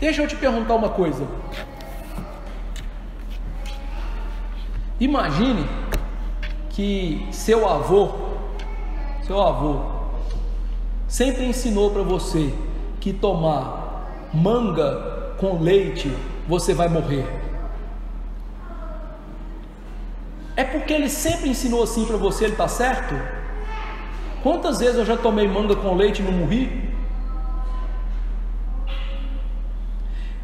Deixa eu te perguntar uma coisa. Imagine que seu avô sempre ensinou para você que tomar manga com leite você vai morrer. É porque ele sempre ensinou assim para você, ele está certo? Quantas vezes eu já tomei manga com leite e não morri?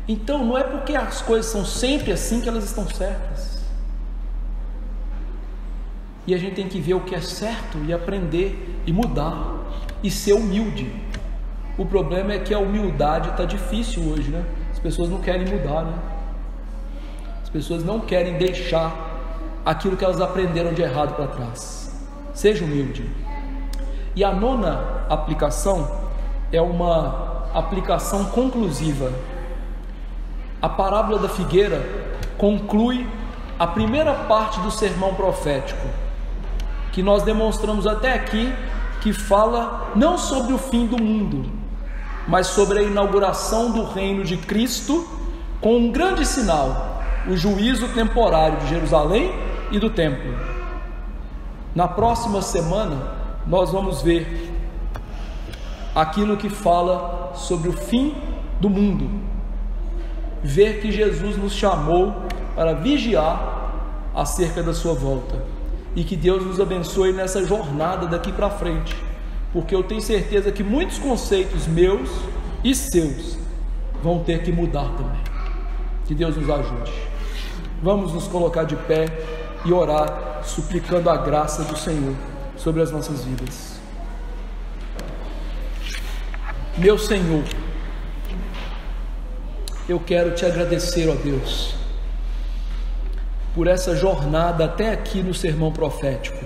Então não é porque as coisas são sempre assim que elas estão certas. E a gente tem que ver o que é certo e aprender e mudar e ser humilde. O problema é que a humildade está difícil hoje, né? As pessoas não querem mudar, né? As pessoas não querem deixar aquilo que elas aprenderam de errado para trás. Seja humilde. E a nona aplicação é uma aplicação conclusiva. A parábola da figueira conclui a primeira parte do sermão profético, que nós demonstramos até aqui, que fala não sobre o fim do mundo, mas sobre a inauguração do reino de Cristo, com um grande sinal, o juízo temporário de Jerusalém e do templo. Na próxima semana nós vamos ver aquilo que fala sobre o fim do mundo, ver que Jesus nos chamou para vigiar acerca da sua volta, e que Deus nos abençoe nessa jornada daqui para frente, porque eu tenho certeza que muitos conceitos meus e seus vão ter que mudar também. Que Deus nos ajude. Vamos nos colocar de pé e orar, suplicando a graça do Senhor sobre as nossas vidas. Meu Senhor, eu quero te agradecer, ó Deus, por essa jornada até aqui no sermão profético.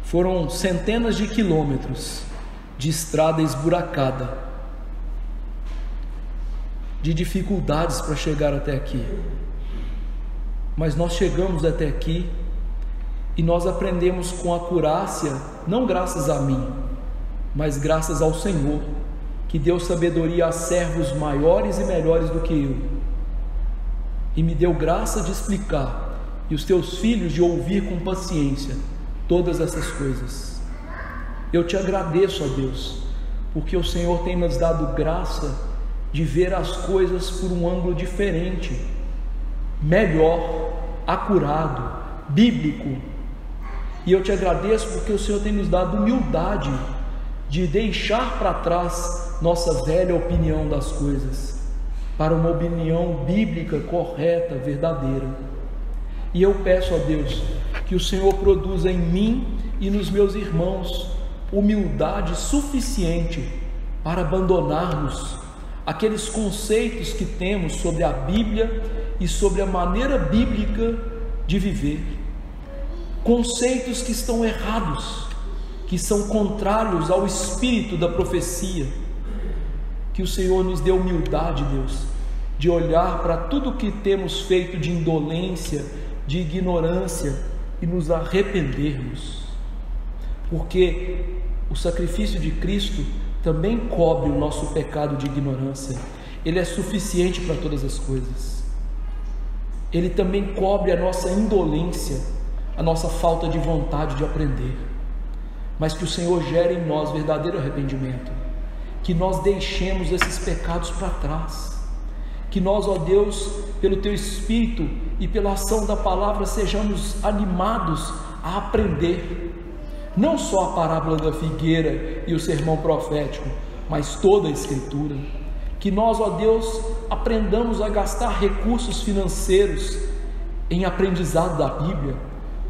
Foram centenas de quilômetros de estrada esburacada, de dificuldades para chegar até aqui, mas nós chegamos até aqui e nós aprendemos com acurácia, não graças a mim, mas graças ao Senhor, que deu sabedoria a servos maiores e melhores do que eu, e me deu graça de explicar, e os teus filhos de ouvir com paciência todas essas coisas. Eu te agradeço, ó Deus, porque o Senhor tem nos dado graça de ver as coisas por um ângulo diferente, melhor, acurado, bíblico. E eu te agradeço porque o Senhor tem nos dado humildade de deixar para trás nossa velha opinião das coisas, para uma opinião bíblica, correta, verdadeira. E eu peço a Deus que o Senhor produza em mim e nos meus irmãos humildade suficiente para abandonarmos aqueles conceitos que temos sobre a Bíblia e sobre a maneira bíblica de viver, conceitos que estão errados, que são contrários ao espírito da profecia. Que o Senhor nos dê humildade, Deus, de olhar para tudo que temos feito de indolência, de ignorância, e nos arrependermos, porque o sacrifício de Cristo também cobre o nosso pecado de ignorância. Ele é suficiente para todas as coisas. Ele também cobre a nossa indolência, a nossa falta de vontade de aprender, mas que o Senhor gere em nós verdadeiro arrependimento, que nós deixemos esses pecados para trás, que nós, ó Deus, pelo Teu Espírito e pela ação da palavra, sejamos animados a aprender, não só a parábola da figueira e o sermão profético, mas toda a Escritura. Que nós, ó Deus, aprendamos a gastar recursos financeiros em aprendizado da Bíblia,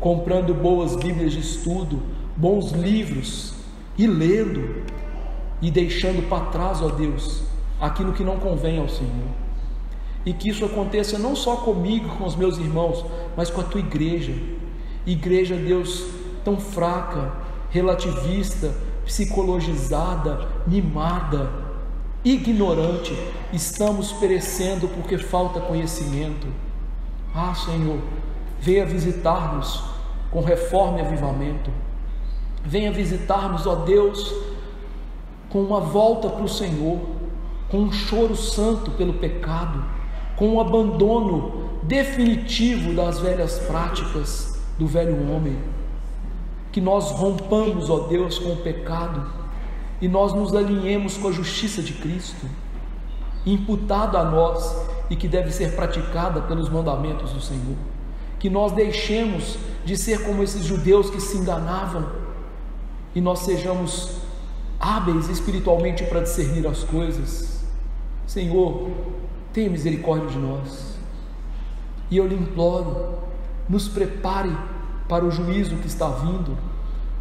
comprando boas Bíblias de estudo, bons livros, e lendo, e deixando para trás, ó Deus, aquilo que não convém ao Senhor. E que isso aconteça não só comigo, com os meus irmãos, mas com a Tua igreja. Igreja, Deus, tão fraca, relativista, psicologizada, mimada, ignorante. Estamos perecendo porque falta conhecimento. Ah, Senhor, venha visitar-nos com reforma e avivamento. Venha visitar-nos, ó Deus, com uma volta para o Senhor, com um choro santo pelo pecado, com um abandono definitivo das velhas práticas do velho homem. Que nós rompamos, ó Deus, com o pecado e nós nos alinhemos com a justiça de Cristo, imputada a nós e que deve ser praticada pelos mandamentos do Senhor. Que nós deixemos de ser como esses judeus que se enganavam e nós sejamos hábeis espiritualmente para discernir as coisas. Senhor, tenha misericórdia de nós, e eu lhe imploro, nos prepare para o juízo que está vindo,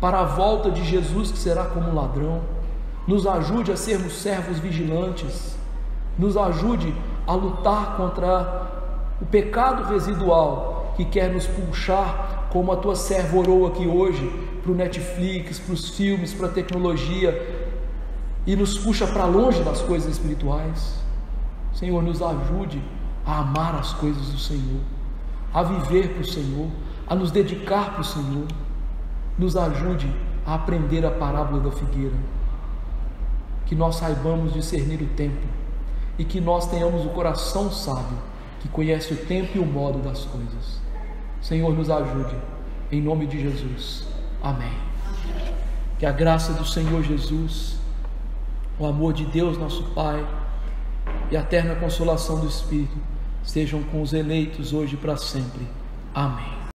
para a volta de Jesus que será como um ladrão. Nos ajude a sermos servos vigilantes, nos ajude a lutar contra o pecado residual que quer nos puxar, como a tua serva orou aqui hoje, para o Netflix, para os filmes, para a tecnologia, e nos puxa para longe das coisas espirituais. Senhor, nos ajude a amar as coisas do Senhor, a viver para o Senhor, a nos dedicar para o Senhor. Nos ajude a aprender a parábola da figueira, que nós saibamos discernir o tempo e que nós tenhamos o coração sábio, que conhece o tempo e o modo das coisas. Senhor, nos ajude, em nome de Jesus, amém. Que a graça do Senhor Jesus, o amor de Deus nosso Pai e a eterna consolação do Espírito estejam com os eleitos hoje e para sempre. Amém.